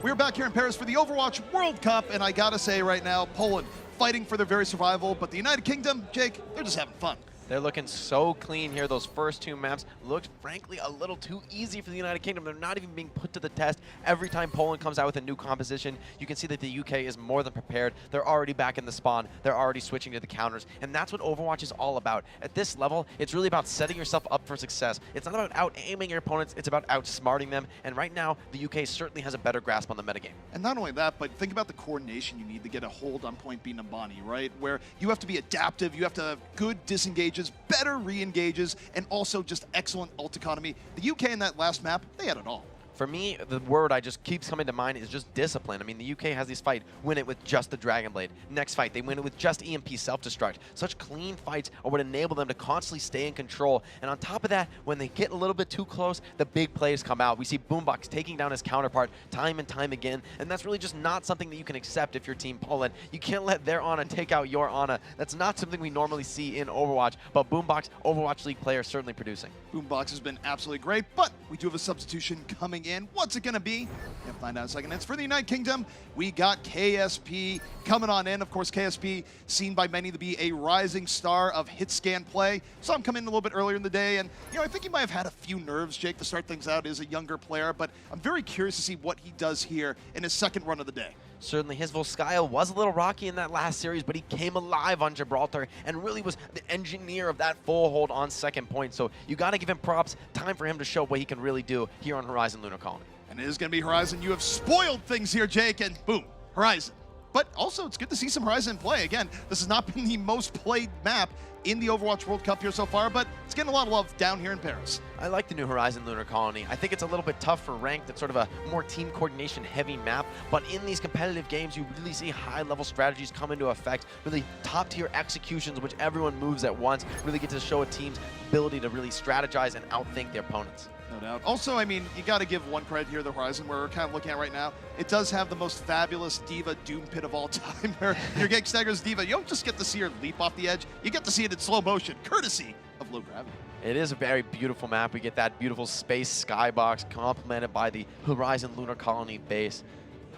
We're back here in Paris for the Overwatch World Cup, and I gotta say right now, Poland fighting for their very survival, but the United Kingdom, Jake, they're just having fun. They're looking so clean here. Those first 2 maps looked, frankly, a little too easy for the United Kingdom. They're not even being put to the test. Every time Poland comes out with a new composition, you can see that the UK is more than prepared. They're already back in the spawn. They're already switching to the counters, and that's what Overwatch is all about. At this level, it's really about setting yourself up for success. It's not about out-aiming your opponents. It's about outsmarting them, and right now, the UK certainly has a better grasp on the metagame. And not only that, but think about the coordination you need to get a hold on point B Nambani, right? Where you have to be adaptive, you have to have good disengages, better re-engages, and also just excellent ult economy. The UK in that last map, they had it all. For me, the word I just keeps coming to mind is just discipline. I mean, the UK has this fight, win it with just the Dragon Blade. Next fight, they win it with just EMP self-destruct. Such clean fights are what enable them to constantly stay in control. And on top of that, when they get a little bit too close, the big plays come out. We see Boombox taking down his counterpart time and time again, and that's really just not something that you can accept if you're Team Poland. You can't let their Ana take out your Ana. That's not something we normally see in Overwatch, but Boombox, Overwatch League player, certainly producing. Boombox has been absolutely great, but we do have a substitution coming in. What's it going to be? We'll find out in a second. It's for the United Kingdom. We got KSP coming on in. Of course, KSP seen by many to be a rising star of hit scan play. Saw him come in a little bit earlier in the day, and I think he might have had a few nerves, Jake, to start things out as a younger player, but I'm very curious to see what he does here in his second run of the day. Certainly his Volskaya was a little rocky in that last series, but he came alive on Gibraltar and really was the engineer of that full hold on second point. So you got to give him props. Time for him to show what he can really do here on Horizon Lunar Colony. And it is going to be Horizon. You have spoiled things here, Jake, and boom, Horizon. But also, it's good to see some Horizon play. Again, this has not been the most played map in the Overwatch World Cup here so far, but it's getting a lot of love down here in Paris. I like the new Horizon Lunar Colony. I think it's a little bit tough for ranked. It's sort of a more team coordination heavy map, but in these competitive games, you really see high-level strategies come into effect, really top-tier executions, which everyone moves at once, really get to show a team's ability to really strategize and outthink their opponents. No doubt. Also, I mean, you got to give one credit here, the Horizon, where we're kind of looking at right now. It does have the most fabulous D.Va Doom Pit of all time. Where you're getting Stagger's D.Va. You don't just get to see her leap off the edge. You get to see it in slow motion, courtesy of low gravity. It is a very beautiful map. We get that beautiful space skybox complemented by the Horizon Lunar Colony base.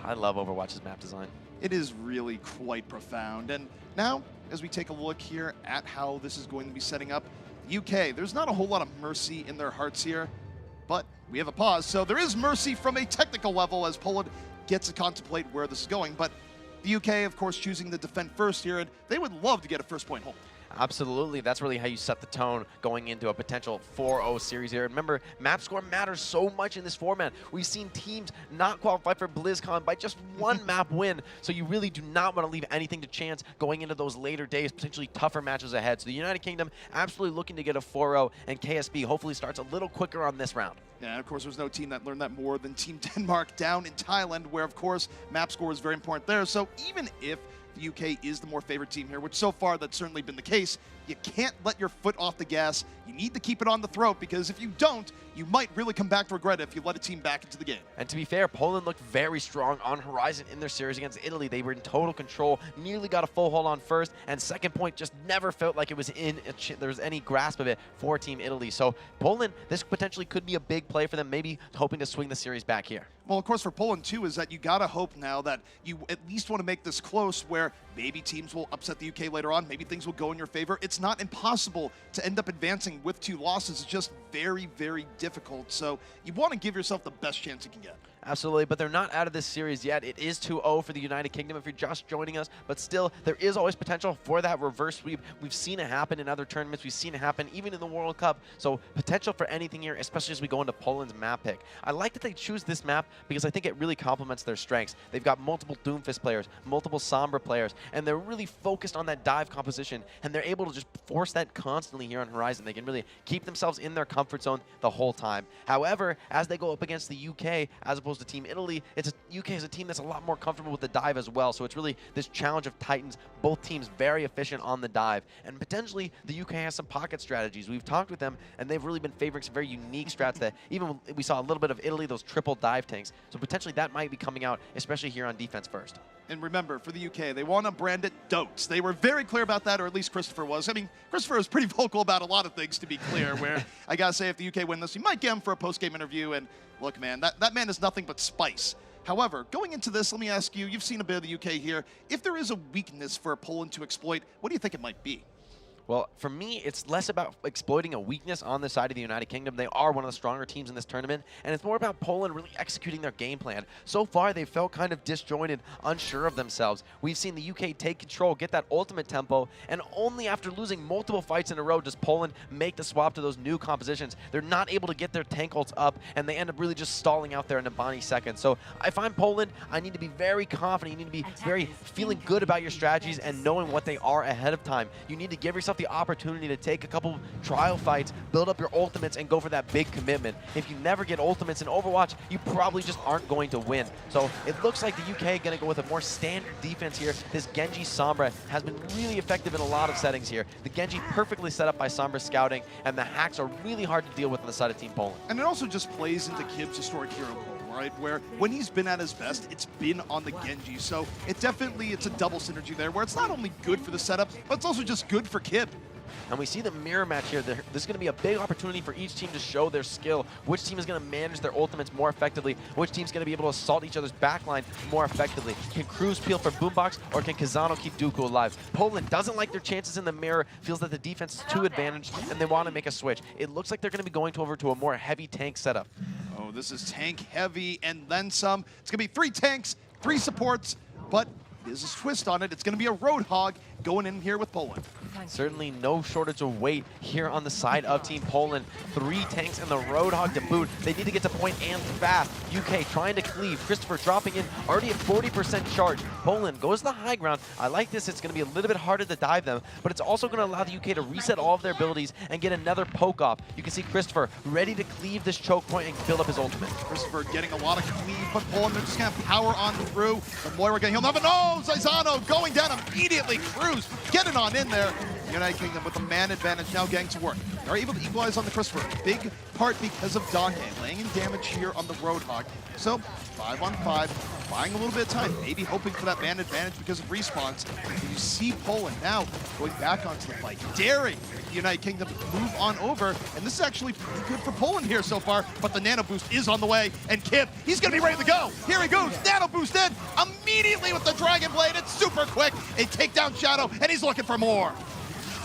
I love Overwatch's map design. It is really quite profound. And now, as we take a look here at how this is going to be setting up, UK, there's not a whole lot of mercy in their hearts here. But we have a pause, so there is mercy from a technical level as Poland gets to contemplate where this is going. But the UK, of course, choosing to defend first here, and they would love to get a first-point home. Absolutely. That's really how you set the tone going into a potential 4-0 series here. Remember, map score matters so much in this format. We've seen teams not qualify for BlizzCon by just one map win, so you really do not want to leave anything to chance going into those later days, potentially tougher matches ahead. So the United Kingdom absolutely looking to get a 4-0, and KSP hopefully starts a little quicker on this round. Yeah, of course, there's no team that learned that more than Team Denmark down in Thailand, where, of course, map score is very important there. So even if the UK is the more favored team here, which so far that's certainly been the case, you can't let your foot off the gas. You need to keep it on the throat, because if you don't, you might really come back to regret it if you let a team back into the game. And to be fair, Poland looked very strong on Horizon in their series against Italy. They were in total control, nearly got a full hold on first, and second point just never felt like it was there was any grasp of it for Team Italy. So Poland, this potentially could be a big play for them, maybe hoping to swing the series back here. Well, of course, for Poland, too, is that you got to hope now that you at least want to make this close, where maybe teams will upset the UK later on, maybe things will go in your favor. It's not impossible to end up advancing with 2 losses. It's just very, very difficult. So you want to give yourself the best chance you can get. Absolutely, but they're not out of this series yet. It is 2-0 for the United Kingdom if you're just joining us, but still, there is always potential for that reverse sweep. We've seen it happen in other tournaments. We've seen it happen even in the World Cup, so potential for anything here, especially as we go into Poland's map pick. I like that they choose this map because I think it really complements their strengths. They've got multiple Doomfist players, multiple Sombra players, and they're really focused on that dive composition, and they're able to just force that constantly here on Horizon. They can really keep themselves in their comfort zone the whole time. However, as they go up against the UK, as opposed to Team Italy, UK is a team that's a lot more comfortable with the dive as well. So it's really this challenge of Titans, both teams very efficient on the dive. And potentially the UK has some pocket strategies. We've talked with them, and they've really been favoring some very unique strats that even we saw a little bit of Italy, those triple dive tanks. So potentially that might be coming out, especially here on defense first. And remember, for the UK, they want to brand it DOTS. They were very clear about that, or at least Christopher was. I mean, Christopher was pretty vocal about a lot of things, to be clear, where I got to say, if the UK win this, you might get him for a post-game interview. And look, man, that man is nothing but spice. However, going into this, let me ask you, you've seen a bit of the UK here. If there is a weakness for Poland to exploit, what do you think it might be? Well, for me, it's less about exploiting a weakness on the side of the United Kingdom. They are one of the stronger teams in this tournament, and it's more about Poland really executing their game plan. So far, they felt kind of disjointed, unsure of themselves. We've seen the UK take control, get that ultimate tempo, and only after losing multiple fights in a row does Poland make the swap to those new compositions. They're not able to get their tank ults up, and they end up really just stalling out there in a Bonnie second. So if I'm Poland, I need to be very confident. You need to be very feeling good about your strategies and knowing what they are ahead of time. You need to give yourself the opportunity to take a couple trial fights, build up your ultimates, and go for that big commitment. If you never get ultimates in Overwatch, you probably just aren't going to win. So it looks like the UK going to go with a more standard defense here. This Genji Sombra has been really effective in a lot of settings here. The Genji perfectly set up by Sombra scouting, and the hacks are really hard to deal with on the side of Team Poland. And it also just plays into Kib's historic hero role, right? Where when he's been at his best, it's been on the Genji. So it's a double synergy there, where it's not only good for the setup, but it's also just good for Kib. And we see the mirror match here. This is going to be a big opportunity for each team to show their skill. Which team is going to manage their ultimates more effectively? Which team is going to be able to assault each other's backline more effectively? Can Cruz peel for Boombox, or can Kazano keep Dooku alive? Poland doesn't like their chances in the mirror, feels that the defense is too advantaged, and they want to make a switch. It looks like they're going to be going over to a more heavy tank setup. Oh, this is tank heavy and then some. It's going to be 3 tanks, 3 supports, but there's a twist on it. It's going to be a Roadhog going in here with Poland. Certainly no shortage of weight here on the side of Team Poland. 3 tanks and the Roadhog to boot. They need to get to point and fast. UK trying to cleave. Christopher dropping in, already at 40% charge. Poland goes to the high ground. I like this. It's going to be a little bit harder to dive them, but it's also going to allow the UK to reset all of their abilities and get another poke off. You can see Christopher ready to cleave this choke point and build up his ultimate. Christopher getting a lot of cleave, but Poland, they're just going to power on through. The Moira getting healed. No, Zaizano going down immediately. Cruz getting on in there. United Kingdom with the man advantage now getting to work. They're able to equalize on the Christopher. Big part because of Dake laying in damage here on the Roadhog. So 5 on 5, buying a little bit of time, maybe hoping for that man advantage because of respawns. And you see Poland now going back onto the fight, daring the United Kingdom to move on over. And this is actually pretty good for Poland here so far, but the Nano Boost is on the way. And Kib, he's gonna be ready to go. Here he goes, Nano Boost in, immediately with the Dragon Blade. It's super quick. They take down Shadow, and he's looking for more.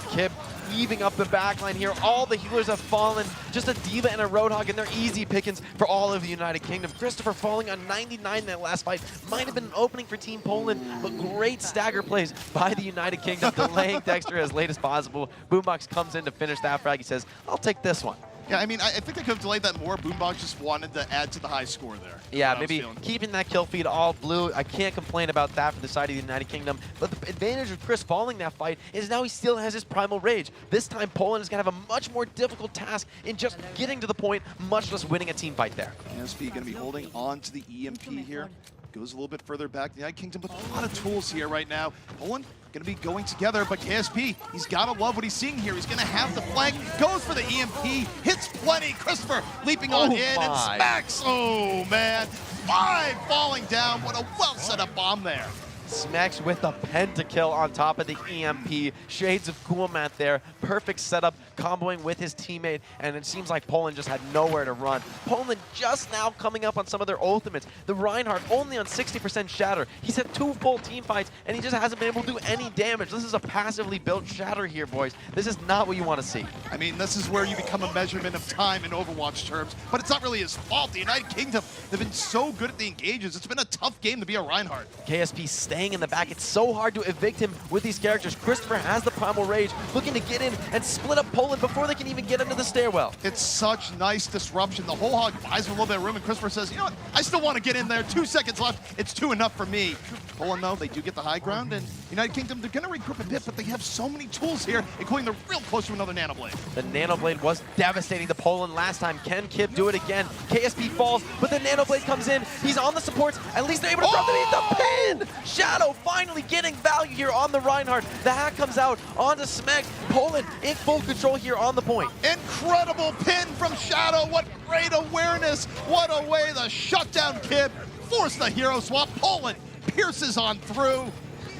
Kib weaving up the backline here. All the healers have fallen. Just a Diva and a Roadhog, and they're easy pickings for all of the United Kingdom. Christopher falling on 99 in that last fight. Might have been an opening for Team Poland, but great stagger plays by the United Kingdom, delaying Dexter as late as possible. Boombox comes in to finish that frag. He says, I'll take this one. Yeah, I mean, I think they could have delayed that more. Boombox just wanted to add to the high score there. Yeah, maybe keeping that kill feed all blue. I can't complain about that for the side of the United Kingdom. But the advantage of Chris falling that fight is now he still has his Primal Rage. This time, Poland is going to have a much more difficult task in just getting to the point, much less winning a team fight there. KSP going to be holding on to the EMP here. Goes a little bit further back. The United Kingdom with a lot of tools here right now. Poland going to be going together, but KSP, he's got to love what he's seeing here. He's going to have the flank, goes for the EMP, hits plenty. Christopher leaping on in and smacks. Oh, man. 5 falling down. What a well set up bomb there. Smacks with a pentakill on top of the EMP. Shades of Coolmat there. Perfect setup, comboing with his teammate, and it seems like Poland just had nowhere to run. Poland just now coming up on some of their ultimates. The Reinhardt only on 60% shatter. He's had 2 full team fights, and he just hasn't been able to do any damage. This is a passively built shatter here, boys. This is not what you want to see. I mean, this is where you become a measurement of time in Overwatch terms, but it's not really his fault. The United Kingdom, they've been so good at the engages. It's been a tough game to be a Reinhardt. KSP staying in the back. It's so hard to evict him with these characters. Christopher has the Primal Rage, looking to get in and split up Poland before they can even get into the stairwell. It's such nice disruption. The whole hog buys him a little bit of room, and Christopher says, you know what, I still want to get in there. 2 seconds left. It's 2 enough for me. Poland, though, they do get the high ground, and United Kingdom, they're going to regroup a bit, but they have so many tools here, including they're real close to another Nano Blade. The Nano Blade was devastating to Poland last time. Can Kib do it again? KSP falls, but the Nano Blade comes in. He's on the supports. At least they're able to drop the pin. Shadow finally getting value here on the Reinhardt. The hack comes out onto Smack. Poland in full control here on the point. Incredible pin from Shadow. What great awareness. What a way to shut down Kib. Force the hero swap. Poland pierces on through.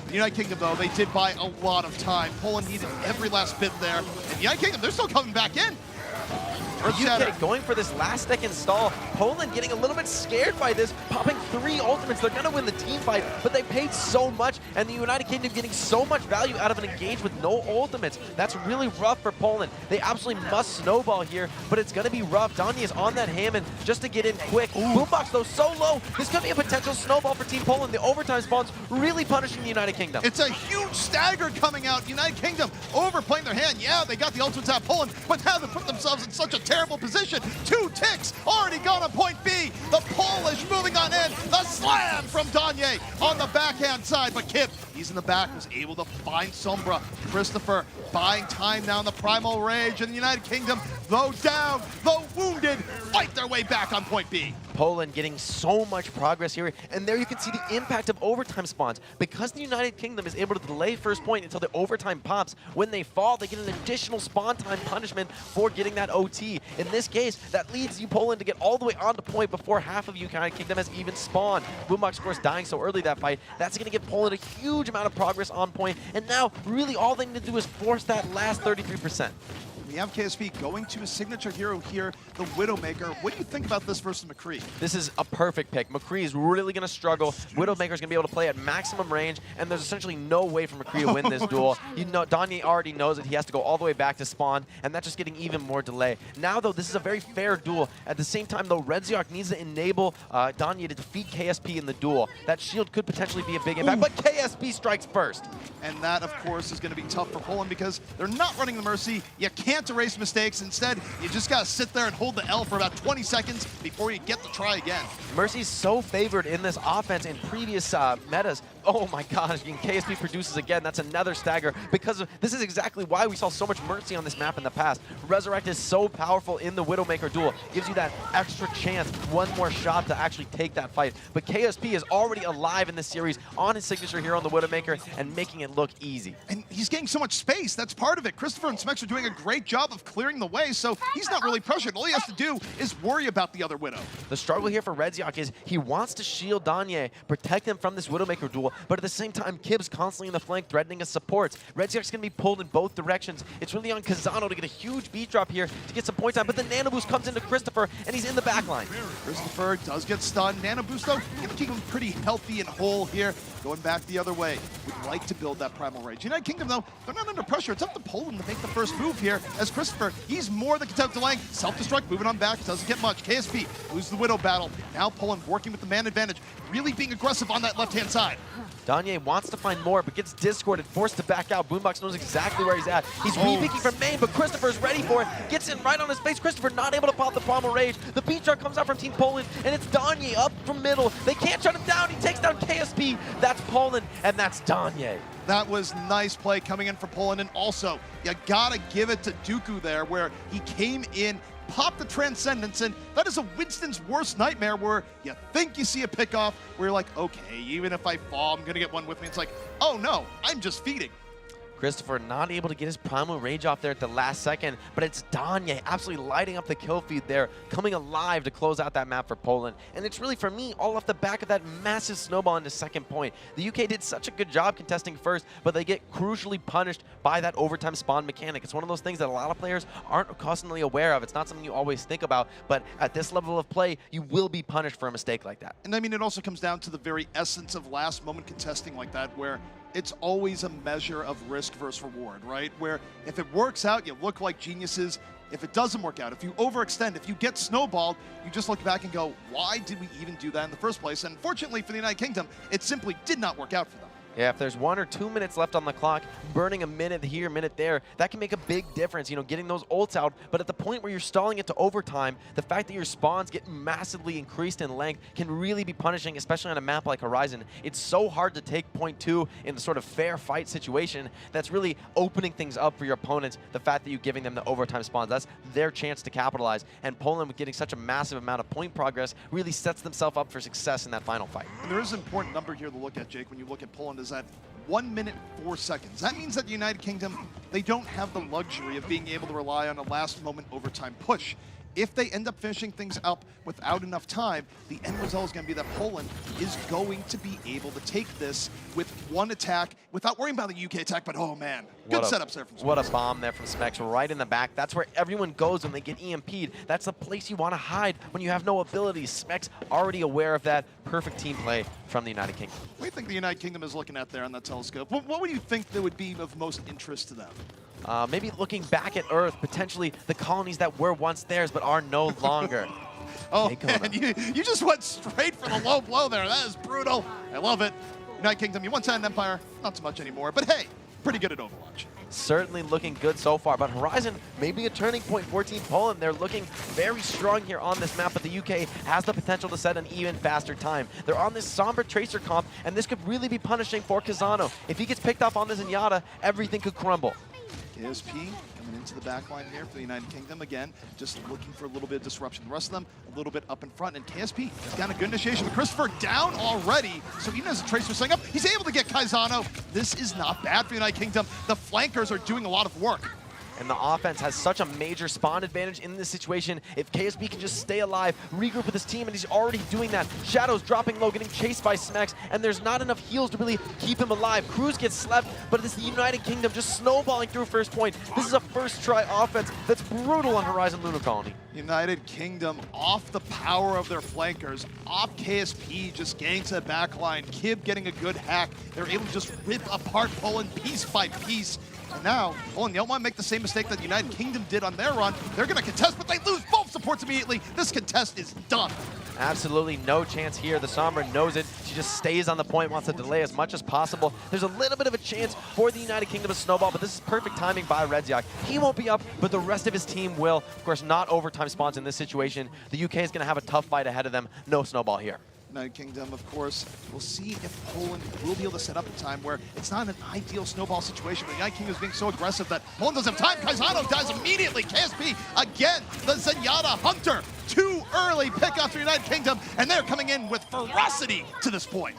The United Kingdom, though, they did buy a lot of time. Poland needed every last bit there. And the United Kingdom, they're still coming back in. UK going for this last second stall. Poland getting a little bit scared by this, popping 3 ultimates. They're going to win the team fight, but they paid so much, and the United Kingdom getting so much value out of an engage with no ultimates. That's really rough for Poland. They absolutely must snowball here, but it's going to be rough. Danye is on that Hammond just to get in quick. Boombox, though, so low. This could be a potential snowball for Team Poland. The overtime spawns really punishing the United Kingdom. It's a huge stagger coming out. United Kingdom overplaying their hand. Yeah, they got the ultimates out of Poland, but now they put themselves in such a terrible position. 2 ticks already gone on point B. The Polish moving on in. The slam from Danye on the backhand side, but Kip, he's in the back, was able to find Sombra. Christopher buying time now in the Primal Rage, and the United Kingdom, though down, though wounded, fight their way back on point B. Poland getting so much progress here, and there you can see the impact of overtime spawns. Because the United Kingdom is able to delay first point until the overtime pops, when they fall, they get an additional spawn time punishment for getting that OT. In this case, that leads you, Poland, to get all the way onto point before half of United Kingdom has even spawned. Boombox, of course, dying so early that fight. That's going to give Poland a huge amount of progress on point, and now really all they need to do is force that last 33%. We have KSP going to his signature hero here, the Widowmaker. What do you think about this versus McCree? This is a perfect pick. McCree is really going to struggle. Widowmaker's going to be able to play at maximum range, and there's essentially no way for McCree to win this duel. You know, Danye already knows that he has to go all the way back to spawn, and that's just getting even more delay. Now, though, this is a very fair duel. At the same time, though, Redziok needs to enable Danye to defeat KSP in the duel. That shield could potentially be a big impact, but KSP strikes first. And that, of course, is going to be tough for Poland because they're not running the Mercy. You can't erase mistakes. Instead, you just got to sit there and hold the L for about 20 seconds before you get to try again. Mercy's so favored in this offense in previous metas. Oh my gosh, and KSP produces again. That's another stagger because this is exactly why we saw so much Mercy on this map in the past. Resurrect is so powerful in the Widowmaker duel. Gives you that extra chance, one more shot to actually take that fight. But KSP is already alive in this series on his signature hero on the Widowmaker and making it look easy. And he's getting so much space. That's part of it. Christopher and Smex are doing a great job of clearing the way, so he's not really pressured. All he has to do is worry about the other Widow. The struggle here for Redziok is he wants to shield Danye, protect him from this Widowmaker duel, but at the same time, Kib's constantly in the flank, threatening his supports. Redziok's going to be pulled in both directions. It's really on Kazano to get a huge beat drop here to get some point time, but the Nano Boost comes into Christopher, and he's in the backline. Christopher does get stunned. Nano Boost, though, going to keep him pretty healthy and whole here. Going back the other way. Would like to build that Primal Rage. United Kingdom, though, they're not under pressure. It's up to Poland to make the first move here, as Christopher, he's more than content delaying. Self-destruct, moving on back, doesn't get much. KSP loses the Widow battle. Now Poland working with the man advantage, really being aggressive on that left-hand side. Danye wants to find more, but gets discorded, forced to back out. Boombox knows exactly where he's at. He's re-peeking from main, but Christopher's ready for it. Gets in right on his face. Christopher not able to pop the Primal Rage. The beat drop comes out from Team Poland, and it's Danye up from middle. They can't shut him down. He takes down KSP. That's Poland, and that's Danye. That was nice play coming in for Poland, and also, you gotta give it to Dooku there, where he came in, popped the Transcendence, and that is a Winston's worst nightmare, where you think you see a pickoff, where you're like, okay, even if I fall, I'm gonna get one with me. It's like, oh no, I'm just feeding. Christopher not able to get his Primal Rage off there at the last second, but it's Danye absolutely lighting up the kill feed there, coming alive to close out that map for Poland. And it's really, for me, all off the back of that massive snowball into second point. The UK did such a good job contesting first, but they get crucially punished by that overtime spawn mechanic. It's one of those things that a lot of players aren't constantly aware of. It's not something you always think about, but at this level of play, you will be punished for a mistake like that. And I mean, it also comes down to the very essence of last moment contesting like that, where it's always a measure of risk versus reward, right? Where if it works out, you look like geniuses. If it doesn't work out, if you overextend, if you get snowballed, you just look back and go, why did we even do that in the first place? And fortunately for the United Kingdom, it simply did not work out for them. Yeah, if there's 1 or 2 minutes left on the clock, burning a minute here, minute there, that can make a big difference, you know, getting those ults out. But at the point where you're stalling it to overtime, the fact that your spawns get massively increased in length can really be punishing, especially on a map like Horizon. It's so hard to take point 2 in the sort of fair fight situation that's really opening things up for your opponents. The fact that you're giving them the overtime spawns, that's their chance to capitalize. And Poland, with getting such a massive amount of point progress, really sets themselves up for success in that final fight. And there is an important number here to look at, Jake, when you look at Poland, is that 1 minute, 4 seconds. That means that the United Kingdom, they don't have the luxury of being able to rely on a last moment overtime push. if they end up finishing things up without enough time, the end result is going to be that Poland is going to be able to take this with one attack without worrying about the UK attack, but oh man, good setups there from Smeks. What a bomb there from Smeks right in the back. That's where everyone goes when they get EMP'd. That's the place you want to hide when you have no abilities. Smeks already aware of that. Perfect team play from the United Kingdom. What do you think the United Kingdom is looking at there on that telescope? What would you think that would be of most interest to them? Maybe looking back at Earth, potentially the colonies that were once theirs but are no longer. Oh man, you just went straight for the low blow there. That is brutal. I love it. United Kingdom, you once had an empire, not so much anymore, but hey, pretty good at Overwatch. Certainly looking good so far, but Horizon may be a turning point for Team Poland. They're looking very strong here on this map, but the UK has the potential to set an even faster time. They're on this Somber Tracer comp, and this could really be punishing for Kazano. If he gets picked off on this Zenyatta, everything could crumble. KSP coming into the back line here for the United Kingdom again, just looking for a little bit of disruption. The rest of them a little bit up in front, and KSP has got a good initiation. But Christopher down already, so even as the Tracer setting up, he's able to get Kaizano. This is not bad for the United Kingdom. The flankers are doing a lot of work. And the offense has such a major spawn advantage in this situation. If KSP can just stay alive, regroup with his team, and he's already doing that. Shadow's dropping low, getting chased by Smeks, and there's not enough heals to really keep him alive. Cruz gets slept, but it's the United Kingdom just snowballing through first point. This is a first try offense that's brutal on Horizon Lunar Colony. United Kingdom off the power of their flankers, off KSP just getting to the back line, Kib getting a good hack. They're able to just rip apart Poland piece by piece. And now, Poland, they don't want to make the same mistake that the United Kingdom did on their run. They're going to contest, but they lose both supports immediately. This contest is done. Absolutely no chance here. The Sombra knows it. She just stays on the point, wants to delay as much as possible. There's a little bit of a chance for the United Kingdom to snowball, but this is perfect timing by Redziak. He won't be up, but the rest of his team will. Of course, not overtime spawns in this situation. The UK is going to have a tough fight ahead of them. No snowball here. United Kingdom, of course, we'll see if Poland will be able to set up a time where it's not an ideal snowball situation, but the United Kingdom is being so aggressive that Poland doesn't have time. Kaizano dies immediately. KSP, again, the Zenyatta Hunter. Too early pick off the United Kingdom, and they're coming in with ferocity to this point.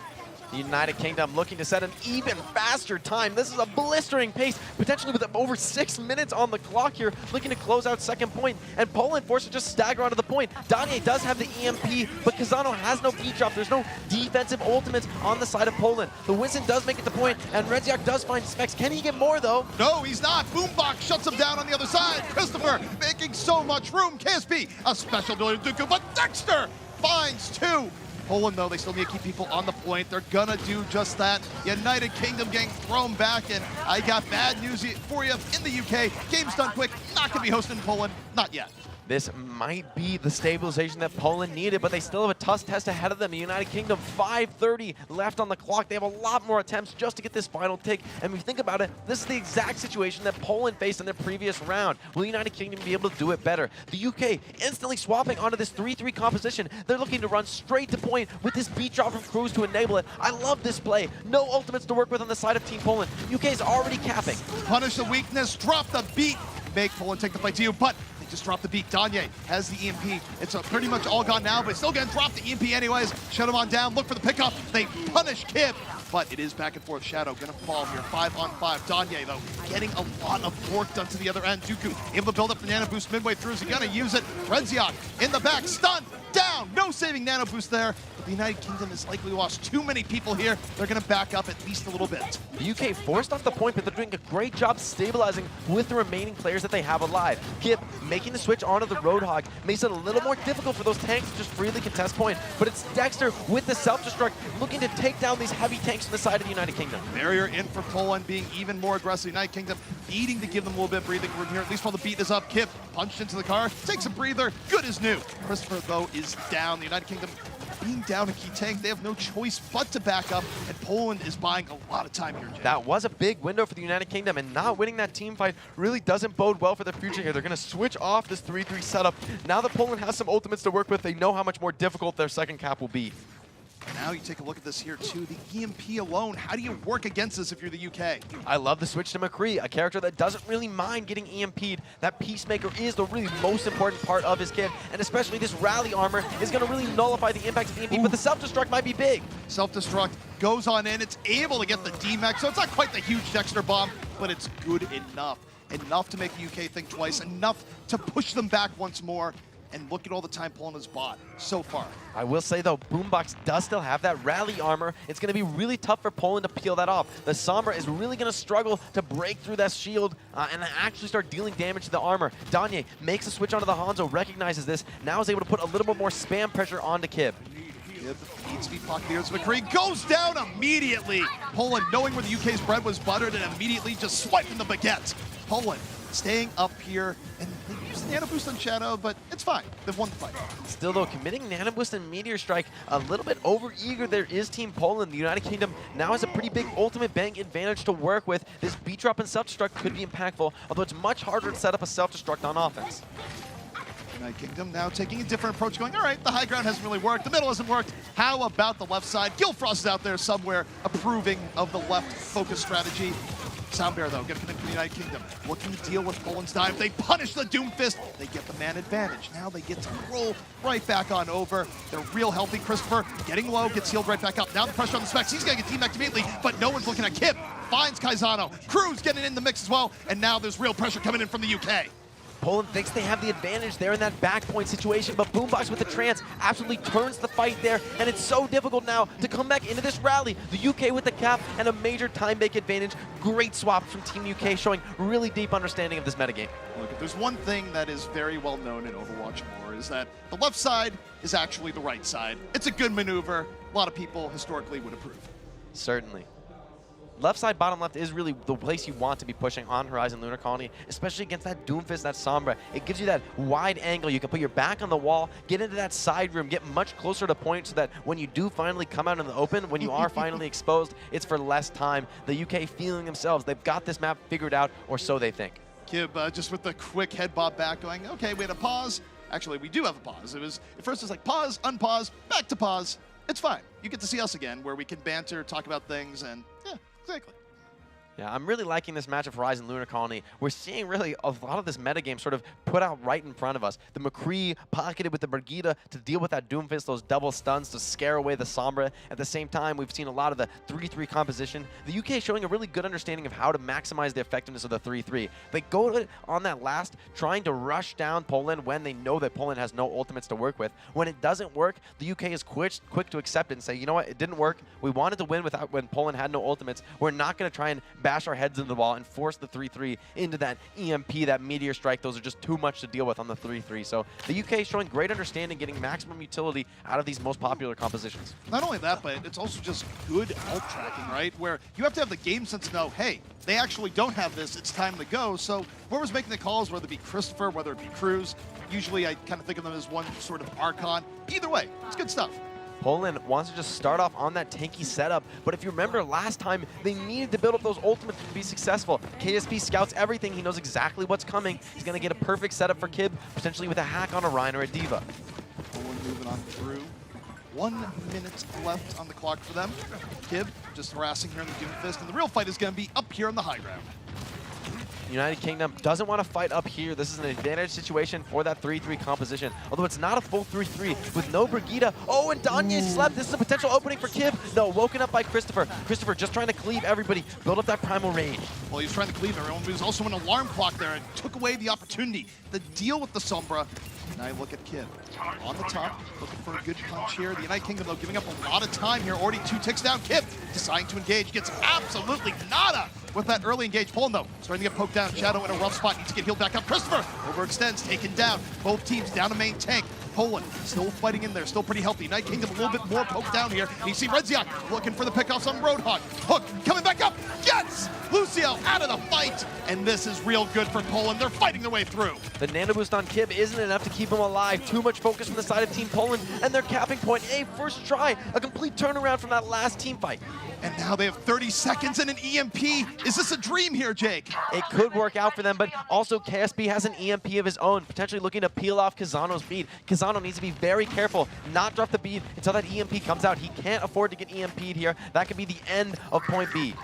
The United Kingdom looking to set an even faster time. This is a blistering pace, potentially with over 6 minutes on the clock here, looking to close out second point. And Poland forced to just stagger onto the point. Danye does have the EMP, but Kazano has no beat drop. There's no defensive ultimates on the side of Poland. The Winston does make it to point, and Redziak does find Smeks. Can he get more, though? No, he's not. Boombox shuts him down on the other side. Christopher making so much room. KSP, a special ability to Dooku, but Dexter finds two. Poland, though, they still need to keep people on the point. They're gonna do just that. United Kingdom getting thrown back, and I got bad news for you in the UK. Game's done quick. Not gonna be hosted in Poland. Not yet. This might be the stabilization that Poland needed, but they still have a tough test ahead of them. The United Kingdom, 5:30 left on the clock. They have a lot more attempts just to get this final take. And when you think about it, this is the exact situation that Poland faced in their previous round. Will the United Kingdom be able to do it better? The UK instantly swapping onto this 3-3 composition. They're looking to run straight to point with this beat drop from Cruz to enable it. I love this play. No ultimates to work with on the side of Team Poland. UK is already capping. Punish the weakness, drop the beat, make Poland take the fight to you, but just drop the beat. Danye has the EMP. It's pretty much all gone now, but still gonna drop the EMP anyways. Shut him on down, look for the pickup. They punish Kib, but it is back and forth. Shadow gonna fall here, 5-on-5. Danye, though, getting a lot of work done to the other end. Dooku able to build up the nano boost midway through. Is he gonna use it? Redziak in the back, stunned, down. No saving nano boost there. But the United Kingdom has likely lost too many people here. They're gonna back up at least a little bit. The UK forced off the point, but they're doing a great job stabilizing with the remaining players that they have alive. Kib making the switch onto the Roadhog makes it a little more difficult for those tanks to just freely contest point, but it's Dexter with the self-destruct looking to take down these heavy tanks on the side of the United Kingdom. Barrier in for Poland, being even more aggressive. United Kingdom needing to give them a little bit of breathing room here, at least while the beat is up. Kib punched into the car, takes a breather, good as new. Christopher, though, is down. The United Kingdom being down a key tank, they have no choice but to back up, and Poland is buying a lot of time here, Jay. That was a big window for the United Kingdom, and not winning that team fight really doesn't bode well for the future here. They're going to switch off this 3-3 setup. Now that Poland has some ultimates to work with, they know how much more difficult their second cap will be. Now you take a look at this here too, the EMP alone. How do you work against this if you're the UK? I love the switch to McCree, a character that doesn't really mind getting EMP'd. That Peacemaker is the really most important part of his kit, and especially this rally armor is going to really nullify the impact of the EMP, but the self-destruct might be big. Self-destruct goes on in, it's able to get the D-Mech, so it's not quite the huge Dexter bomb, but it's good enough. Enough to make the UK think twice, enough to push them back once more. and look at all the time Poland has bought so far. I will say, though, Boombox does still have that rally armor. It's going to be really tough for Poland to peel that off. The Sombra is really going to struggle to break through that shield and actually start dealing damage to the armor. Danye makes a switch onto the Hanzo, recognizes this, now is able to put a little bit more spam pressure onto Kib. Kib needs to be pocketed. McCree goes down immediately. Poland, knowing where the UK's bread was buttered, and immediately just swiping the baguette. Poland staying up here, and they use the Nano Boost on Shadow, but it's fine. They've won the fight. Still, though, committing Nano Boost and Meteor Strike a little bit over-eager. There is Team Poland. The United Kingdom now has a pretty big ultimate bank advantage to work with. This beat drop and self-destruct could be impactful, although it's much harder to set up a self-destruct on offense. United Kingdom now taking a different approach, going, all right, the high ground hasn't really worked, the middle hasn't worked. How about the left side? Gilfrost is out there somewhere approving of the left focus strategy. Soundbear, though, gonna connect to the United Kingdom. Looking to deal with Poland's dive. They punish the Doomfist. They get the man advantage. Now they get to roll right back on over. They're real healthy. Christopher getting low, gets healed right back up. Now the pressure on the Specs. He's gonna get teamed immediately, but no one's looking at Kib. Finds Kaizano. Cruz getting in the mix as well, and now there's real pressure coming in from the UK. Poland thinks they have the advantage there in that back point situation, but Boombox with the trance absolutely turns the fight there, and it's so difficult now to come back into this rally. The UK with the cap and a major time bank advantage. Great swaps from Team UK, showing really deep understanding of this metagame. Look, if there's one thing that is very well known in Overwatch lore, is that the left side is actually the right side. It's a good maneuver. A lot of people historically would approve. Certainly. Left side, bottom left is really the place you want to be pushing on Horizon Lunar Colony, especially against that Doomfist, that Sombra. It gives you that wide angle. You can put your back on the wall, get into that side room, get much closer to point so that when you do finally come out in the open, when you are finally exposed, it's for less time. The UK feeling themselves. They've got this map figured out, or so they think. Kib just with the quick head bob back going, okay, we had a pause. Actually, we do have a pause. At first it's like pause, unpause, back to pause. It's fine. You get to see us again where we can banter, talk about things, and yeah, exactly. Yeah, I'm really liking this match of Horizon Lunar Colony. We're seeing really a lot of this metagame sort of put out right in front of us. The McCree pocketed with the Brigida to deal with that Doomfist, those double stuns to scare away the Sombra. At the same time, we've seen a lot of the 3-3 composition. The UK showing a really good understanding of how to maximize the effectiveness of the 3-3. They go on that last, trying to rush down Poland when they know that Poland has no ultimates to work with. When it doesn't work, the UK is quick to accept it and say, you know what, it didn't work. We wanted to win when Poland had no ultimates. We're not going to try and bash our heads into the wall and force the 3-3 into that EMP, that Meteor Strike. Those are just too much to deal with on the 3-3. So the UK is showing great understanding, getting maximum utility out of these most popular compositions. Not only that, but it's also just good ult tracking, right? Where you have to have the game sense to know, hey, they actually don't have this, it's time to go. So whoever's making the calls, whether it be Christopher, whether it be Cruz, usually I kind of think of them as one sort of Archon. Either way, it's good stuff. Poland wants to just start off on that tanky setup, but if you remember last time, they needed to build up those ultimates to be successful. KSP scouts everything. He knows exactly what's coming. He's going to get a perfect setup for Kib, potentially with a hack on a Ryan or a Diva. Poland moving on through. 1 minute left on the clock for them. Kib just harassing here in the Doomfist, and the real fight is going to be up here on the high ground. United Kingdom doesn't want to fight up here. This is an advantage situation for that 3-3 composition. Although it's not a full 3-3 with no Brigida. Oh, and Danye slept. This is a potential opening for Kib. No, woken up by Christopher. Christopher just trying to cleave everybody, build up that primal range. Well, he's trying to cleave everyone, but there's also an alarm clock there and took away the opportunity to deal with the Sombra. Now you look at Kib on the top, looking for a good punch here. The United Kingdom, though, giving up a lot of time here. Already 2 ticks down. Kib deciding to engage, gets absolutely nada with that early engage. Poland, though, starting to get poked down. Shadow in a rough spot, needs to get healed back up. Christopher overextends, taken down. Both teams down to main tank. Poland still fighting in there, still pretty healthy. United Kingdom a little bit more poked down here. And you see Redziak looking for the pickoffs on Roadhog. Hook coming back up, gets Lucio out of the fight. And this is real good for Poland. They're fighting their way through. The nano boost on Kib isn't enough to keep him alive. Too much focus from the side of Team Poland, and their capping point, a first try, a complete turnaround from that last team fight. And now they have 30 seconds and an EMP. Is this a dream here, Jake? It could work out for them, but also KSP has an EMP of his own, potentially looking to peel off Kazano's bead. Kazano needs to be very careful, not drop the bead until that EMP comes out. He can't afford to get EMP'd here. That could be the end of point B.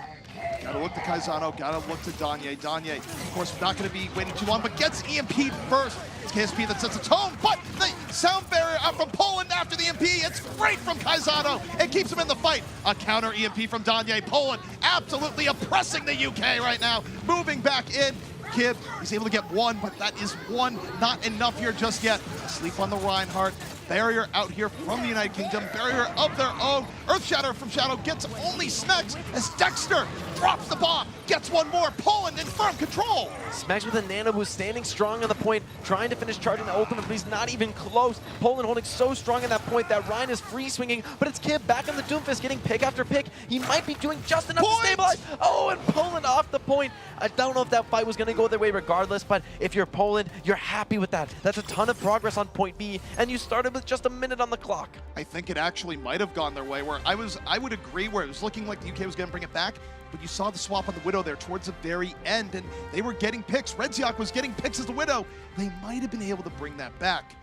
Gotta look to Kaizano, gotta look to Danye. Danye, of course, not gonna be waiting too long, but gets EMP'd first. It's KSP that sets a tone, but the sound barrier out from Poland after the EMP. It's great from Kaizano. It keeps him in the fight. A counter EMP from Danye. Poland absolutely oppressing the UK right now. Moving back in. Kib. He's able to get one, but that is one not enough here just yet. Sleep on the Reinhardt. Barrier out here from the United Kingdom. Barrier of their own. Earth Shatter from Shadow gets only Smex as Dexter drops the bomb. Gets one more. Poland in firm control. Smex with a nano boost, standing strong on the point, trying to finish charging the ultimate, but he's not even close. Poland holding so strong at that point that Ryan is free swinging, but it's Kib back on the Doomfist, getting pick after pick. He might be doing just enough to stabilize. Oh, and Poland off the point. I don't know if that fight was going to go their way regardless, but if you're Poland, you're happy with that. That's a ton of progress on point B, and you started with just a minute on the clock. I think it actually might have gone their way, where I would agree where it was looking like the UK was going to bring it back, but you saw the swap on the Widow there towards the very end, and they were getting picks. Redziak was getting picks as the Widow. They might have been able to bring that back.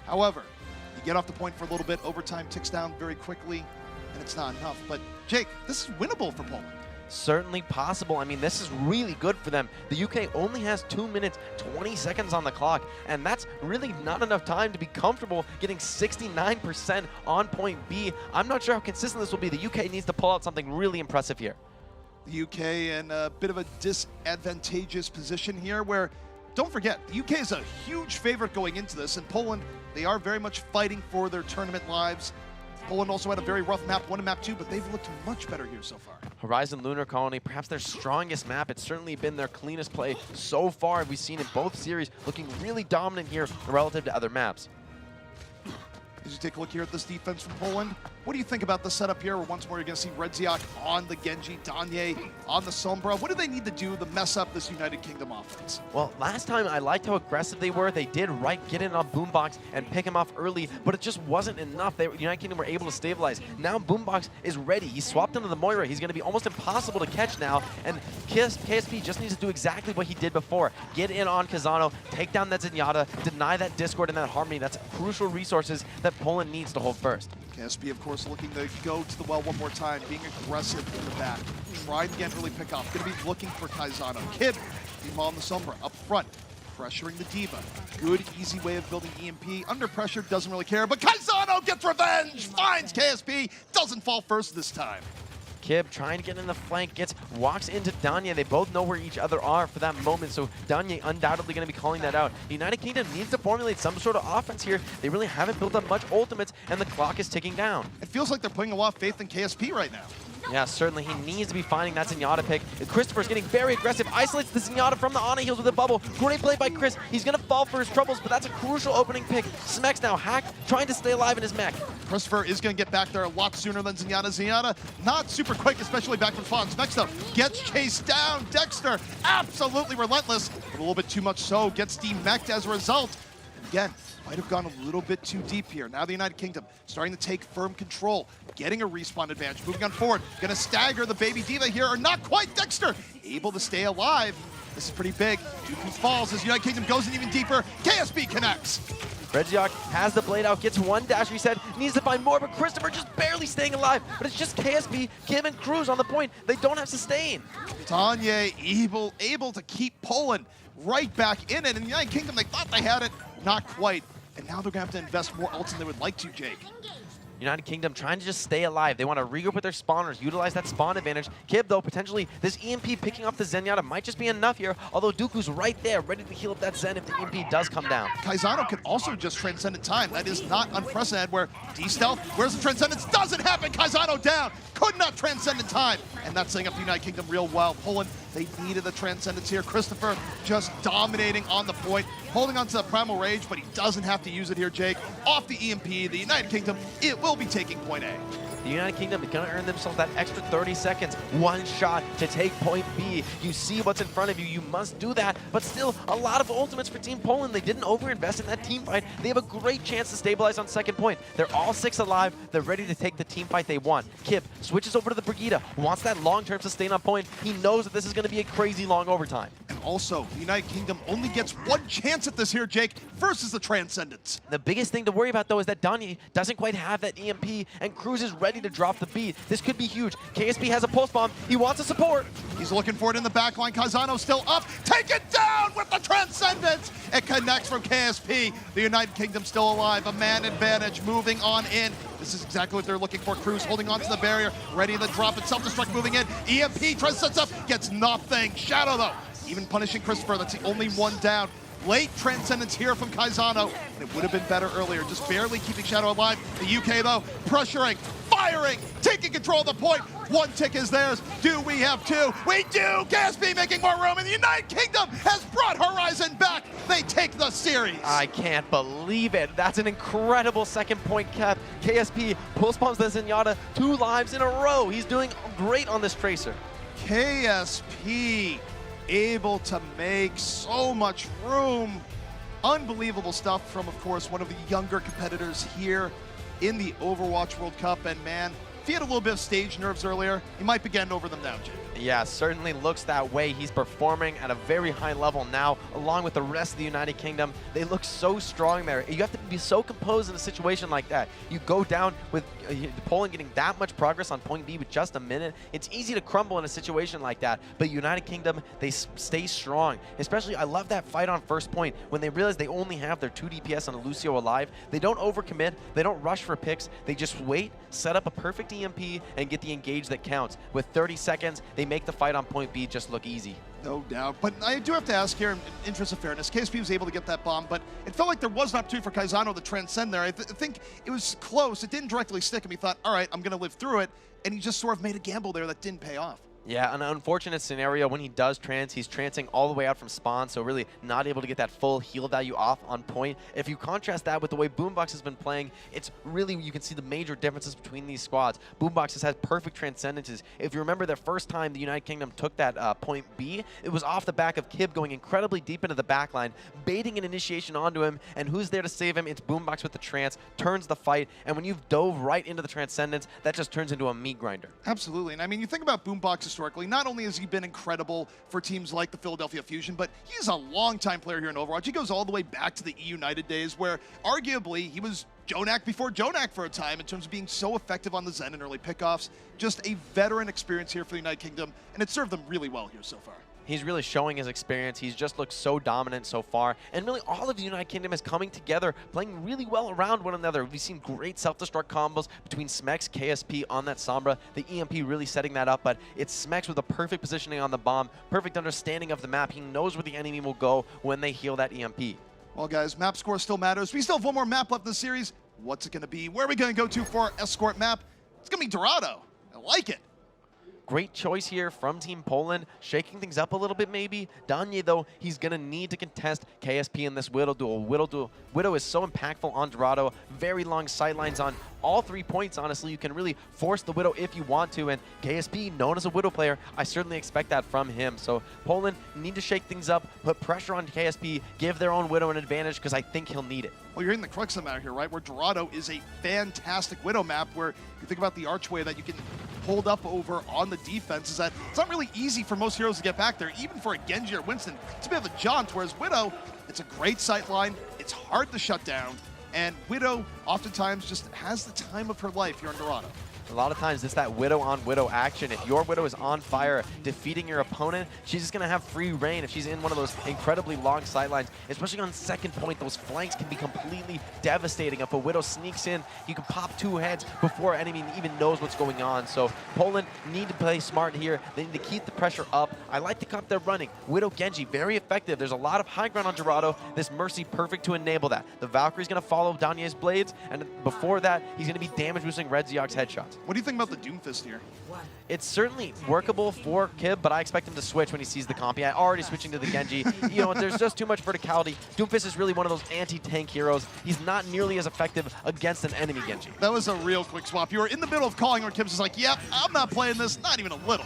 However, you get off the point for a little bit, overtime ticks down very quickly, and it's not enough. But Jake, this is winnable for Poland. Certainly possible. I mean, this is really good for them. The UK only has 2 minutes, 20 seconds on the clock, and that's really not enough time to be comfortable getting 69% on point B. I'm not sure how consistent this will be. The UK needs to pull out something really impressive here. The UK in a bit of a disadvantageous position here where, don't forget, the UK is a huge favorite going into this, and Poland, they are very much fighting for their tournament lives. Poland also had a very rough map 1 and map 2, but they've looked much better here so far. Horizon Lunar Colony, perhaps their strongest map. It's certainly been their cleanest play so far. We've seen in both series, looking really dominant here relative to other maps. As you take a look here at this defense from Poland, what do you think about the setup here? Where once more you're going to see Redziak on the Genji, Danye on the Sombra. What do they need to do to mess up this United Kingdom offense? Well, last time I liked how aggressive they were. They did get in on Boombox and pick him off early, but it just wasn't enough. United Kingdom were able to stabilize. Now Boombox is ready. He swapped into the Moira. He's going to be almost impossible to catch now, and KSP just needs to do exactly what he did before. Get in on Kazano, take down that Zenyatta, deny that Discord and that Harmony. That's crucial resources that Poland needs to hold first. KSP, of course, looking to go to the well one more time, being aggressive in the back. Tried to get an early pick off. Going to be looking for Kaizano. Kib, team on the Sombra, up front, pressuring the Diva. Good, easy way of building EMP. Under pressure, doesn't really care, but Kaizano gets revenge! Finds KSP, doesn't fall first this time. Kib trying to get in the flank, walks into Danye. They both know where each other are for that moment, so Danye undoubtedly going to be calling that out. The United Kingdom needs to formulate some sort of offense here. They really haven't built up much ultimates, and the clock is ticking down. It feels like they're putting a lot of faith in KSP right now. Yeah, certainly. He needs to be finding that Zenyatta pick. Christopher's getting very aggressive, isolates the Zenyatta from the Ana heals with a bubble. Great play by Chris. He's going to fall for his troubles, but that's a crucial opening pick. Smex now hacked, trying to stay alive in his mech. Christopher is going to get back there a lot sooner than Zenyatta. Zenyatta not super quick, especially back from spawn. Smex though gets chased down. Dexter absolutely relentless, but a little bit too much so. Gets demech'd as a result. Again, might have gone a little bit too deep here. Now the United Kingdom starting to take firm control, getting a respawn advantage, moving on forward, gonna stagger the baby Diva here, or not quite. Dexter able to stay alive. This is pretty big. Dooku falls as United Kingdom goes in even deeper. KSP connects. Redziak has the blade out, gets one dash reset, needs to find more, but Christopher just barely staying alive. But it's just KSP, Kim, and Cruz on the point. They don't have sustain. Danye able to keep Poland right back in it. And the United Kingdom, they thought they had it, not quite. And now they're gonna have to invest more ults than they would like to, Jake. United Kingdom trying to just stay alive. They want to regroup with their spawners, utilize that spawn advantage. Kib, though, potentially this EMP picking off the Zenyatta might just be enough here, although Dooku's right there, ready to heal up that Zen if the EMP does come down. Kaizano could also just transcend in time. That is not unprecedented, where D-Stealth, where's the transcendence? Doesn't happen! Kaizano down! Could not transcend in time! And that's setting up the United Kingdom real well. Poland, they needed the transcendence here. Christopher just dominating on the point, holding on to the Primal Rage, but he doesn't have to use it here, Jake. Off the EMP, the United Kingdom, it will be taking point A. The United Kingdom is going to earn themselves that extra 30 seconds, one shot to take point B. You see what's in front of you, you must do that, but still a lot of ultimates for Team Poland. They didn't overinvest in that team fight. They have a great chance to stabilize on second point. They're all 6 alive, they're ready to take the team fight they want. Kip switches over to the Brigida, wants that long-term sustain on point. He knows that this is going to be a crazy long overtime. And also, the United Kingdom only gets one chance at this here, Jake, versus the Transcendence. The biggest thing to worry about, though, is that Donnie doesn't quite have that EMP, and Cruz is ready to drop the beat. This could be huge. KSP has a pulse bomb. He wants a support. He's looking for it in the backline. Kaizano still up. Take it down with the Transcendence. It connects from KSP. The United Kingdom still alive. A man advantage moving on in. This is exactly what they're looking for. Cruz holding onto the barrier, ready to drop it. Self-destruct moving in. EMP tries to set up, gets nothing. Shadow though, even punishing Christopher. That's the only one down. Late Transcendence here from Kaizano, and it would have been better earlier, just barely keeping Shadow alive. The UK, though, pressuring, firing, taking control of the point. One tick is theirs. Do we have two? We do! KSP making more room, and the United Kingdom has brought Horizon back. They take the series. I can't believe it. That's an incredible second point cap. KSP pulse bombs the Zenyatta 2 lives in a row. He's doing great on this Tracer. KSP able to make so much room. Unbelievable stuff from, of course, one of the younger competitors here in the Overwatch World Cup. And man, if he had a little bit of stage nerves earlier, he might be getting over them now, Jake. Yeah, certainly looks that way. He's performing at a very high level now, along with the rest of the United Kingdom. They look so strong there. You have to be so composed in a situation like that. You go down with Poland getting that much progress on point B with just a minute. It's easy to crumble in a situation like that, but United Kingdom, they stay strong. Especially, I love that fight on first point when they realize they only have their 2 DPS on Lucio alive. They don't overcommit. They don't rush for picks. They just wait, set up a perfect EMP, and get the engage that counts. With 30 seconds, they make the fight on point B just look easy. No doubt. But I do have to ask here, in interest of fairness, KSP was able to get that bomb, but it felt like there was an opportunity for Kaizano to transcend there. I think it was close. It didn't directly stick him. He thought, all right, I'm going to live through it. And he just sort of made a gamble there that didn't pay off. Yeah, an unfortunate scenario when he does trans. He's trancing all the way out from spawn, so really not able to get that full heal value off on point. If you contrast that with the way Boombox has been playing, it's really, you can see the major differences between these squads. Boombox has had perfect transcendences. If you remember the first time the United Kingdom took that point B, it was off the back of Kib going incredibly deep into the backline, baiting an initiation onto him, and who's there to save him? It's Boombox with the trance, turns the fight, and when you've dove right into the transcendence, that just turns into a meat grinder. Absolutely. And I mean, you think about Boombox historically, not only has he been incredible for teams like the Philadelphia Fusion, but he's a longtime player here in Overwatch. He goes all the way back to the E-United days where arguably he was Jonak before Jonak for a time in terms of being so effective on the Zen in early pickoffs. Just a veteran experience here for the United Kingdom, and it served them really well here so far. He's really showing his experience. He's just looked so dominant so far. And really all of the United Kingdom is coming together, playing really well around one another. We've seen great self-destruct combos between Smex, KSP on that Sombra. The EMP really setting that up, but it's Smex with a perfect positioning on the bomb, perfect understanding of the map. He knows where the enemy will go when they heal that EMP. Well, guys, map score still matters. We still have one more map left in the series. What's it going to be? Where are we going to go to for our escort map? It's going to be Dorado. I like it. Great choice here from Team Poland, shaking things up a little bit maybe. Danye, though, he's going to need to contest KSP in this Widow duel. Widow is so impactful on Dorado, very long sightlines on all 3 points, honestly. You can really force the Widow if you want to, and KSP, known as a Widow player, I certainly expect that from him. So Poland need to shake things up, put pressure on KSP, give their own Widow an advantage, because I think he'll need it. Well, you're in the crux of the matter here, right? Where Dorado is a fantastic Widow map where you think about the archway that you can hold up over on the defense is that it's not really easy for most heroes to get back there, even for a Genji or Winston. It's a bit of a jaunt, whereas Widow, it's a great sight line, it's hard to shut down, and Widow oftentimes just has the time of her life here in Dorado. A lot of times it's that Widow on Widow action. If your Widow is on fire, defeating your opponent, she's just going to have free reign if she's in one of those incredibly long sidelines. Especially on second point, those flanks can be completely devastating. If a Widow sneaks in, you can pop 2 heads before enemy even knows what's going on. So Poland need to play smart here. They need to keep the pressure up. I like the comp they're running. Widow Genji, very effective. There's a lot of high ground on Dorado. This Mercy, perfect to enable that. The Valkyrie's going to follow Danye's blades, and before that, he's going to be damage boosting Red Zeok's headshots. What do you think about the Doomfist here? It's certainly workable for Kib, but I expect him to switch when he sees the comp. Yeah, already switching to the Genji. You know, there's just too much verticality. Doomfist is really one of those anti-tank heroes. He's not nearly as effective against an enemy Genji. That was a real quick swap. You were in the middle of calling where Kib's is like, yep, I'm not playing this, not even a little.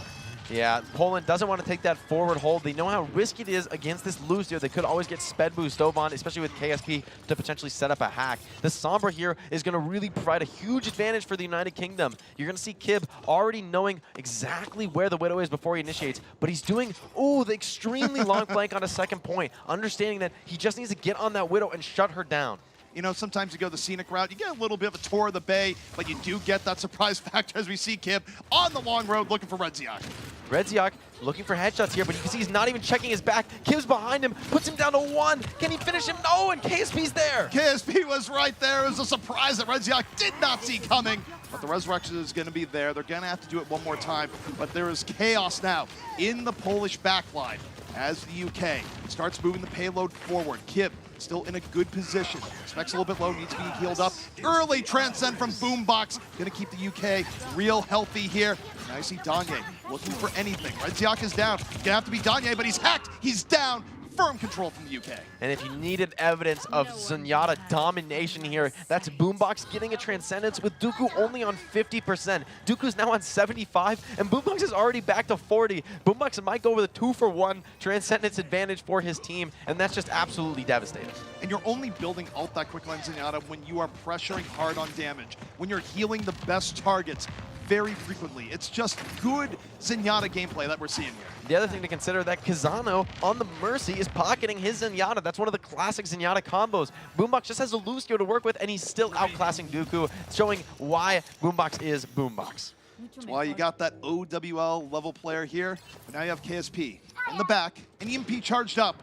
Yeah, Poland doesn't want to take that forward hold. They know how risky it is against this Lucio. They could always get sped boost over on, especially with KSP, to potentially set up a hack. The Sombra here is going to really provide a huge advantage for the United Kingdom. You're going to see Kib already knowing exactly where the Widow is before he initiates, but he's doing, the extremely long flank on a second point, understanding that he just needs to get on that Widow and shut her down. You know, sometimes you go the scenic route, you get a little bit of a tour of the bay, but you do get that surprise factor as we see Kib on the long road looking for Redziak. Redziak looking for headshots here, but you can see he's not even checking his back. Kib's behind him, puts him down to 1. Can he finish him? No, and KSP's there. KSP was right there. It was a surprise that Redziak did not see coming. But the resurrection is going to be there. They're going to have to do it one more time. But there is chaos now in the Polish backline as the UK starts moving the payload forward. Kib still in a good position. Specs a little bit low, needs to be healed up. Early transcend from Boombox. Going to keep the UK real healthy here. Now you see Danye looking for anything. Redziak is down. Going to have to be Danye, but he's hacked. He's down. Firm control from the UK. And if you needed evidence of Zenyatta domination here, that's Boombox getting a Transcendence with Dooku only on 50%. Dooku's now on 75, and Boombox is already back to 40. Boombox might go with a 2-for-1 Transcendence advantage for his team, and that's just absolutely devastating. And you're only building out that quick line Zenyatta when you are pressuring hard on damage, when you're healing the best targets very frequently. It's just good Zenyatta gameplay that we're seeing here. The other thing to consider that Kazano on the Mercy is pocketing his Zenyatta. That's one of the classic Zenyatta combos. Boombox just has a Lucio to work with, and he's still outclassing Dooku, showing why Boombox is Boombox. That's why you got that OWL level player here. But now you have KSP in the back, and EMP charged up.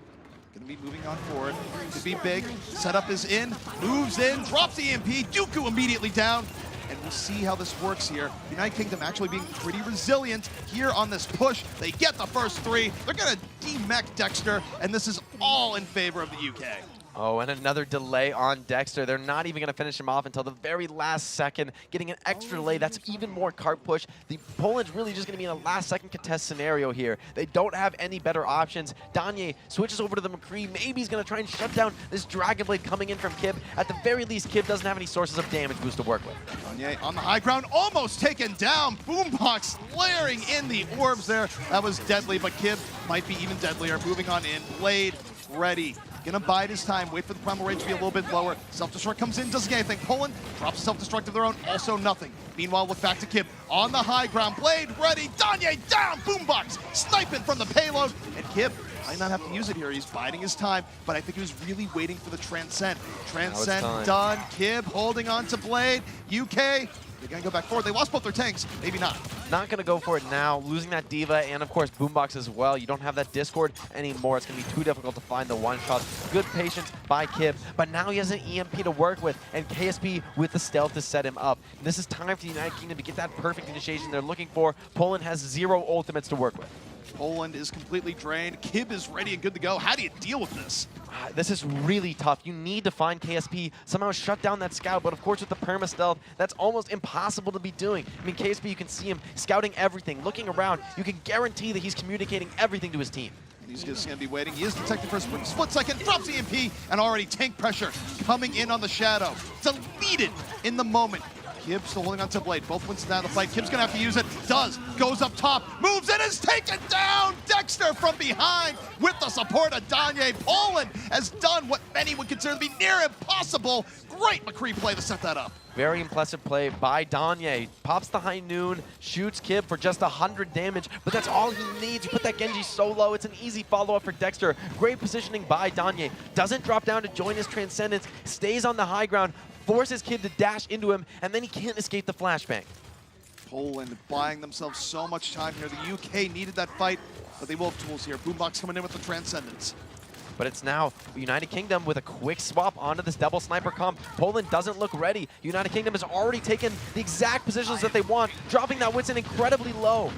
Gonna be moving on forward. Could be big. Setup is in, moves in, drops the EMP. Dooku immediately down. And we'll see how this works here. United Kingdom actually being pretty resilient here on this push. They get the first 3. They're gonna demech Dexter, and this is all in favor of the UK. Oh, and another delay on Dexter. They're not even going to finish him off until the very last second, getting an extra delay. That's even more cart push. The Poland's really just going to be in a last-second contest scenario here. They don't have any better options. Danye switches over to the McCree. Maybe he's going to try and shut down this Dragon Blade coming in from Kib. At the very least, Kib doesn't have any sources of damage boost to work with. Danye on the high ground, almost taken down. Boombox layering in the orbs there. That was deadly, but Kib might be even deadlier. Moving on in. Blade ready. Gonna bide his time, wait for the primal rage to be a little bit lower. Self-destruct comes in, doesn't get anything. Poland drops self-destruct of their own, also nothing. Meanwhile, look back to Kib on the high ground. Blade ready, Danye down, Boombox sniping from the payload. And Kib might not have to use it here. He's biding his time, but I think he was really waiting for the Transcend. Transcend done, Kib holding on to Blade. UK, they're gonna go back forward. They lost both their tanks, maybe not. Not going to go for it now, losing that Diva and, of course, Boombox as well. You don't have that Discord anymore. It's going to be too difficult to find the one-shot. Good patience by Kib, but now he has an EMP to work with, and KSP with the stealth to set him up. This is time for the United Kingdom to get that perfect initiation they're looking for. Poland has 0 ultimates to work with. Poland is completely drained. Kib is ready and good to go. How do you deal with this? This is really tough. You need to find KSP, somehow shut down that scout, but of course with the perma stealth, that's almost impossible to be doing. I mean, KSP, you can see him scouting everything, looking around. You can guarantee that he's communicating everything to his team. He's just going to be waiting. He is detected for a split second, drops the EMP, and already tank pressure coming in on the Shadow. Deleted in the moment. Kib still holding on to Blade. Both wins down the fight. Kib's going to have to use it. Does. Goes up top. Moves in. Is taken down. Dexter from behind with the support of Danye. Poland has done what many would consider to be near impossible. Great McCree play to set that up. Very impressive play by Danye. Pops the high noon, shoots Kib for just 100 damage, but that's all he needs. You put that Genji so low, it's an easy follow-up for Dexter. Great positioning by Danye. Doesn't drop down to join his Transcendence, stays on the high ground, forces Kib to dash into him, and then he can't escape the flashbang. Poland buying themselves so much time here. The UK needed that fight, but they will have tools here. Boombox coming in with the Transcendence. But it's now United Kingdom with a quick swap onto this double sniper comp. Poland doesn't look ready. United Kingdom has already taken the exact positions that they want, dropping that Winston incredibly low.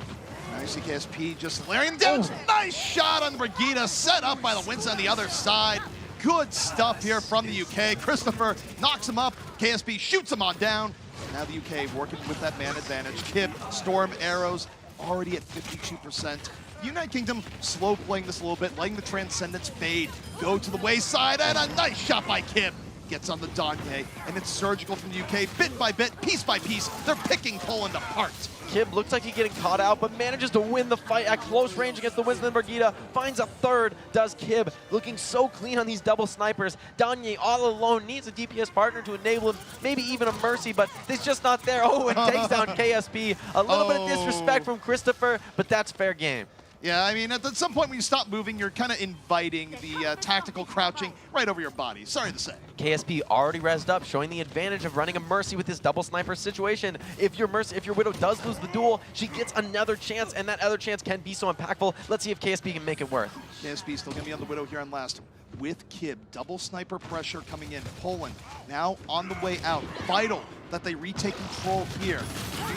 Now you see KSP just layering him down. Nice shot on Brigitte, set up by the Winston on the other side. Good stuff here from the UK. Christopher knocks him up. KSP shoots him on down. Now the UK working with that man advantage. Kib, Storm Arrows, already at 52%. United Kingdom slow playing this a little bit, letting the Transcendence fade, go to the wayside, and a nice shot by Kib. Gets on the Danye, and it's surgical from the UK, bit by bit, piece by piece. They're picking Poland apart. Kib looks like he's getting caught out, but manages to win the fight at close range against the Winston Brigitte. Finds a third, does Kib. Looking so clean on these double snipers. Danye all alone needs a DPS partner to enable him, maybe even a Mercy, but it's just not there. Oh, and takes down KSP. A little bit of disrespect from Christopher, but that's fair game. Yeah, I mean, at some point when you stop moving, you're kind of inviting the tactical crouching right over your body. Sorry to say. KSP already rezzed up, showing the advantage of running a Mercy with his double sniper situation. If your Widow does lose the duel, she gets another chance, and that other chance can be so impactful. Let's see if KSP can make it work. KSP still going to be on the Widow here on last. With Kib, double sniper pressure coming in. Poland now on the way out. Vital that they retake control here.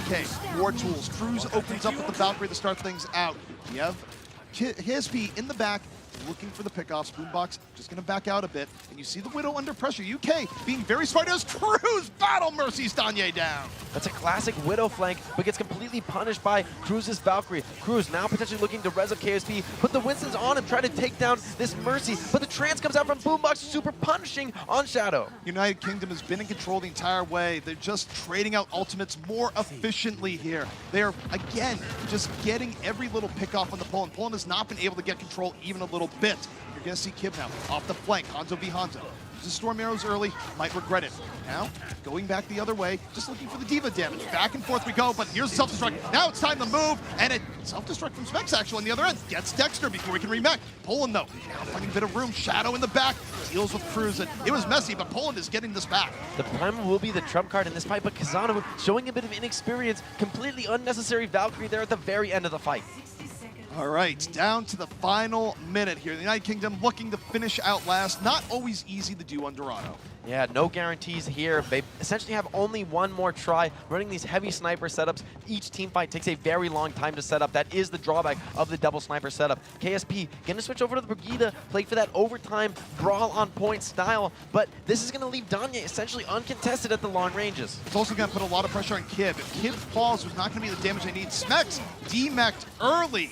UK, War Tools. Cruz opens up with the Valkyrie to start things out. You have KSP in the back, looking for the pickoffs. Boombox just going to back out a bit. And you see the Widow under pressure. UK being very smart as Cruz battle mercies Danye down. That's a classic Widow flank, but gets completely punished by Cruz's Valkyrie. Cruz now potentially looking to res up KSP, put the Winston's on him, try to take down this Mercy, but the trance comes out from Boombox, super punishing on Shadow. United Kingdom has been in control the entire way. They're just trading out ultimates more efficiently here. They're, again, just getting every little pick off on the Poland. Poland has not been able to get control even a little bit. You're going to see Kib now off the flank. Hanzo v Hanzo. Uses Storm Arrows early, might regret it. Now, going back the other way, just looking for the Diva damage. Back and forth we go, but here's self-destruct. Now it's time to move, and it self-destruct from Specs actually on the other end. Gets Dexter before he can remech. Poland though, now finding a bit of room. Shadow in the back, deals with Cruz. It was messy, but Poland is getting this back. The Primal will be the trump card in this fight, but Kazanov showing a bit of inexperience, completely unnecessary Valkyrie there at the very end of the fight. All right, down to the final minute here. The United Kingdom looking to finish out last. Not always easy to do on Dorado. Yeah, no guarantees here. They essentially have only one more try. Running these heavy sniper setups, each team fight takes a very long time to set up. That is the drawback of the double sniper setup. KSP gonna switch over to the Brigida, play for that overtime brawl on point style, but this is gonna leave Danye essentially uncontested at the long ranges. It's also gonna put a lot of pressure on Kib. If Kib falls, there's not gonna be the damage they need. Smex demeched early.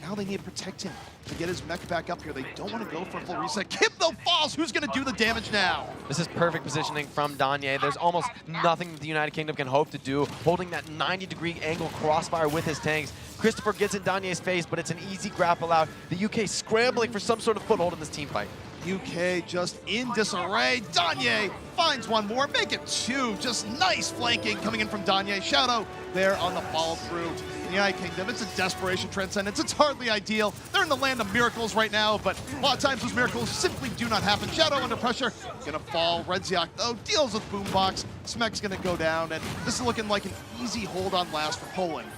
Now they need to protect him to get his mech back up here. They don't want to go for a full reset. Kib though falls. Who's going to do the damage now? This is perfect positioning from Danye. There's almost nothing that the United Kingdom can hope to do. Holding that 90-degree angle crossfire with his tanks. Christopher gets in Danye's face, but it's an easy grapple out. The UK scrambling for some sort of foothold in this team fight. UK just in disarray. Danye finds one more, make it two. Just nice flanking coming in from Danye. Shadow there on the follow through. In the United Kingdom, it's a desperation transcendence. It's hardly ideal. They're in the land of miracles right now, but a lot of times those miracles simply do not happen. Shadow under pressure, gonna fall. Redziak though deals with Boombox. Smek's gonna go down, and this is looking like an easy hold on last for Poland.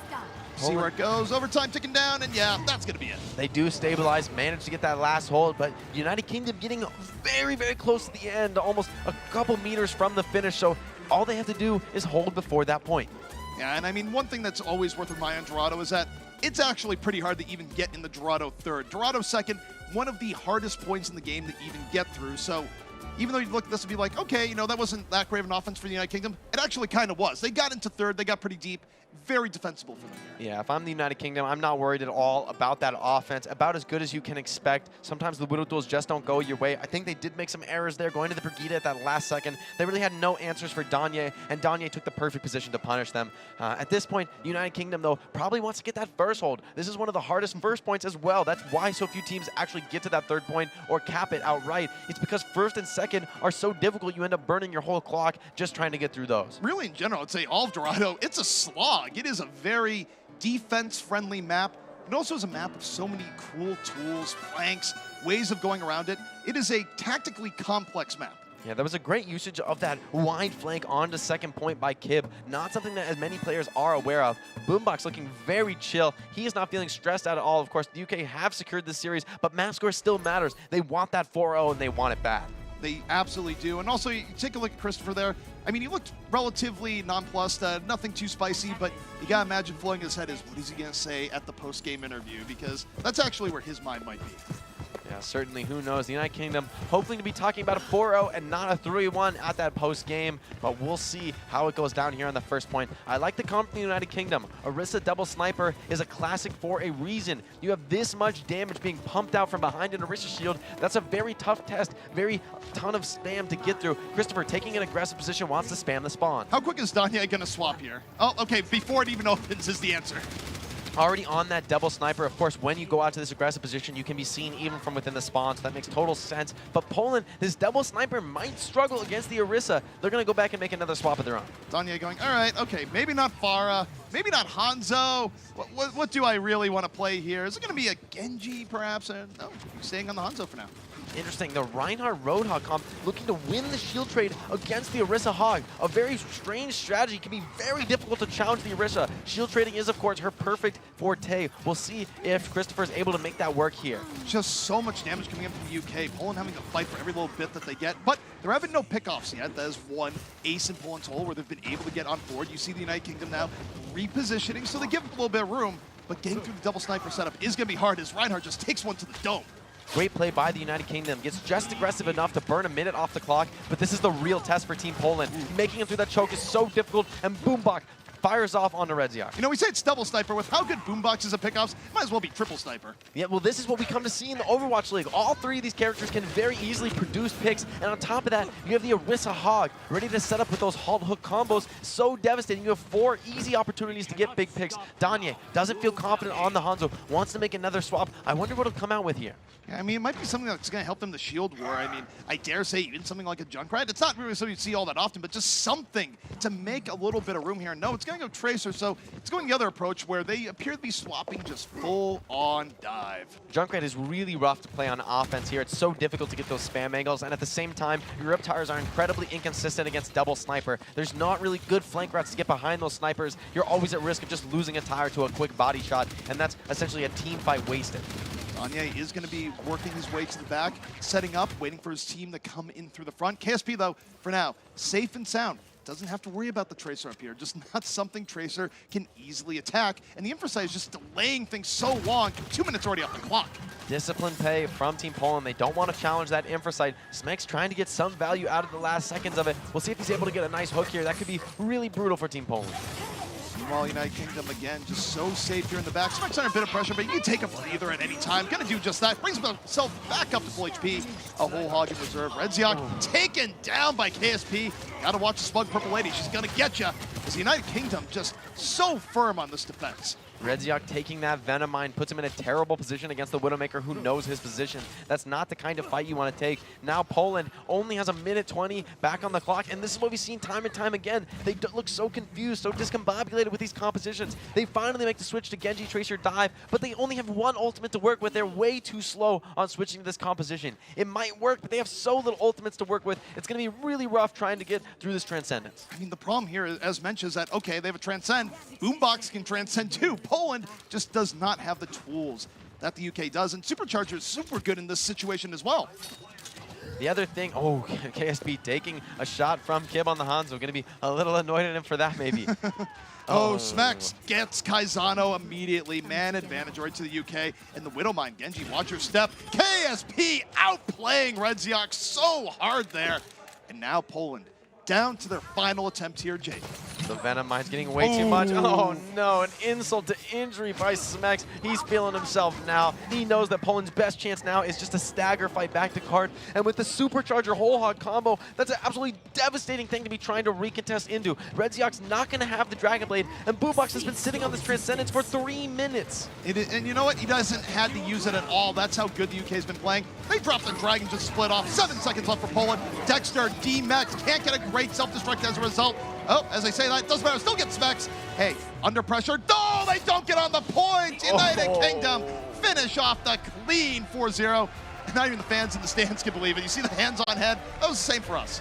See where it goes. Overtime ticking down, and yeah, that's going to be it. They do stabilize, manage to get that last hold, but United Kingdom getting very, very close to the end, almost a couple meters from the finish, so all they have to do is hold before that point. Yeah, and I mean, one thing that's always worth reminding Dorado is that it's actually pretty hard to even get in the Dorado third. Dorado second, one of the hardest points in the game to even get through, so even though you look at this and be like, okay, you know, that wasn't that great of an offense for the United Kingdom, it actually kind of was. They got into third, they got pretty deep, very defensible for them. Yeah, if I'm the United Kingdom, I'm not worried at all about that offense. About as good as you can expect. Sometimes the Widow duels just don't go your way. I think they did make some errors there, going to the Brigida at that last second. They really had no answers for Danye, and Danye took the perfect position to punish them. At this point, the United Kingdom, though, probably wants to get that first hold. This is one of the hardest first points as well. That's why so few teams actually get to that third point or cap it outright. It's because first and second are so difficult, you end up burning your whole clock just trying to get through those. Really, in general, I'd say all of Dorado, it's a slog. It is a very defense-friendly map. It also is a map of so many cool tools, flanks, ways of going around it. It is a tactically complex map. Yeah, there was a great usage of that wide flank onto second point by Kib. Not something that as many players are aware of. Boombox looking very chill. He is not feeling stressed out at all. Of course, the UK have secured this series, but map score still matters. They want that 4-0 and they want it bad. They absolutely do. And also, you take a look at Christopher there. I mean, he looked relatively nonplussed, nothing too spicy, but you gotta imagine flowing his head is, what is he gonna say at the post-game interview? Because that's actually where his mind might be. Yeah, certainly. Who knows? The United Kingdom hoping to be talking about a 4-0 and not a 3-1 at that post-game, but we'll see how it goes down here on the first point. I like the comp from the United Kingdom. Orisa double sniper is a classic for a reason. You have this much damage being pumped out from behind an Orisa shield. That's a very tough test, very ton of spam to get through. Christopher taking an aggressive position, wants to spam the spawn. How quick is Danye gonna swap here? Oh, okay, before it even opens is the answer. Already on that double sniper. Of course, when you go out to this aggressive position, you can be seen even from within the spawn, so that makes total sense. But Poland, this double sniper might struggle against the Orisa. They're going to go back and make another swap of their own. Danye going, all right, okay, maybe not Farah, Maybe not Hanzo. What do I really want to play here? Is it going to be a Genji, perhaps? No, staying on the Hanzo for now. Interesting. The Reinhardt Roadhog comp looking to win the shield trade against the Orisa Hog. A very strange strategy. Can be very difficult to challenge the Orisa. Shield trading is, of course, her perfect forte. We'll see if Christopher is able to make that work here. Just so much damage coming in from the UK. Poland having to fight for every little bit that they get. But they're having no pickoffs yet. That is one ace in Poland's hole where they've been able to get on board. You see the United Kingdom now repositioning, so they give up a little bit of room. But getting through the double sniper setup is going to be hard as Reinhardt just takes one to the dome. Great play by the United Kingdom. Gets just aggressive enough to burn a minute off the clock, but this is the real test for Team Poland. Making it through that choke is so difficult, and Boombox fires off onto Redziak. You know, we say it's double sniper. With how good Boombox is at pickoffs, might as well be triple sniper. Yeah, well, this is what we come to see in the Overwatch League. All three of these characters can very easily produce picks, and on top of that, you have the Orisa Hog ready to set up with those halt hook combos. So devastating. You have 4 easy opportunities to get big picks. Danye doesn't feel confident on the Hanzo, wants to make another swap. I wonder what he'll come out with here. Yeah, I mean, it might be something that's going to help them the shield war. I mean, I dare say even something like a Junkrat. It's not really something you see all that often, but just something to make a little bit of room here. No, it's going to go Tracer, so it's going the other approach where they appear to be swapping just full-on dive. Junkrat is really rough to play on offense here. It's so difficult to get those spam angles, and at the same time, your Riptires are incredibly inconsistent against double sniper. There's not really good flank routes to get behind those snipers. You're always at risk of just losing a tire to a quick body shot, and that's essentially a team fight wasted. Danye is going to be working his way to the back, setting up, waiting for his team to come in through the front. KSP, though, for now, safe and sound. Doesn't have to worry about the Tracer up here. Just not something Tracer can easily attack. And the Infrasight is just delaying things so long. 2 minutes already off the clock. Disciplined play from Team Poland. They don't want to challenge that Infrasight. Smek's trying to get some value out of the last seconds of it. We'll see if he's able to get a nice hook here. That could be really brutal for Team Poland. Meanwhile, United Kingdom, again, just so safe here in the back. Smek's under a bit of pressure, but you can take a breather at any time. Gonna do just that. Brings himself back up to full HP. A whole hog in reserve. Redziak taken down by KSP. Gotta watch the Smug Purple Lady. She's gonna get you. As the United Kingdom just so firm on this defense. Redziak taking that Venom Mine puts him in a terrible position against the Widowmaker who knows his position. That's not the kind of fight you want to take. Now Poland only has a minute 20 back on the clock, and this is what we've seen time and time again. They look so confused, so discombobulated with these compositions. They finally make the switch to Genji Tracer Dive, but they only have one ultimate to work with. They're way too slow on switching to this composition. It might work, but they have so little ultimates to work with. It's going to be really rough trying to get through this Transcendence. I mean, the problem here, as mentioned, is that, okay, they have a Transcend. Boombox can Transcend too. Poland just does not have the tools that the UK does, and Supercharger is super good in this situation as well. The other thing, oh, KSP taking a shot from Kib on the Hanzo. Going to be a little annoyed at him for that, maybe. Smex gets Kaizano immediately. Man advantage right to the UK. And the Widowmine, Genji, watch your step. KSP outplaying Redziak so hard there. And now Poland down to their final attempt here, Jake. The Venom Mine's getting way too much. Oh no, an insult to injury by Smex. He's feeling himself now. He knows that Poland's best chance now is just a stagger fight back to card. And with the Supercharger Whole Hog combo, that's an absolutely devastating thing to be trying to recontest into. Redziak's not going to have the Dragon Blade, and Boombox has been sitting on this Transcendence for 3 minutes. And you know what? He doesn't have to use it at all. That's how good the UK's been playing. They dropped the Dragon, just split off. 7 seconds left for Poland. Dexter, D-Max, can't get a great self-destruct as a result. Oh, as I say that, doesn't matter, still gets Specs. Hey, under pressure. No, they don't get on the point. United Kingdom finish off the clean 4-0. Not even the fans in the stands can believe it. You see the hands on head? That was the same for us.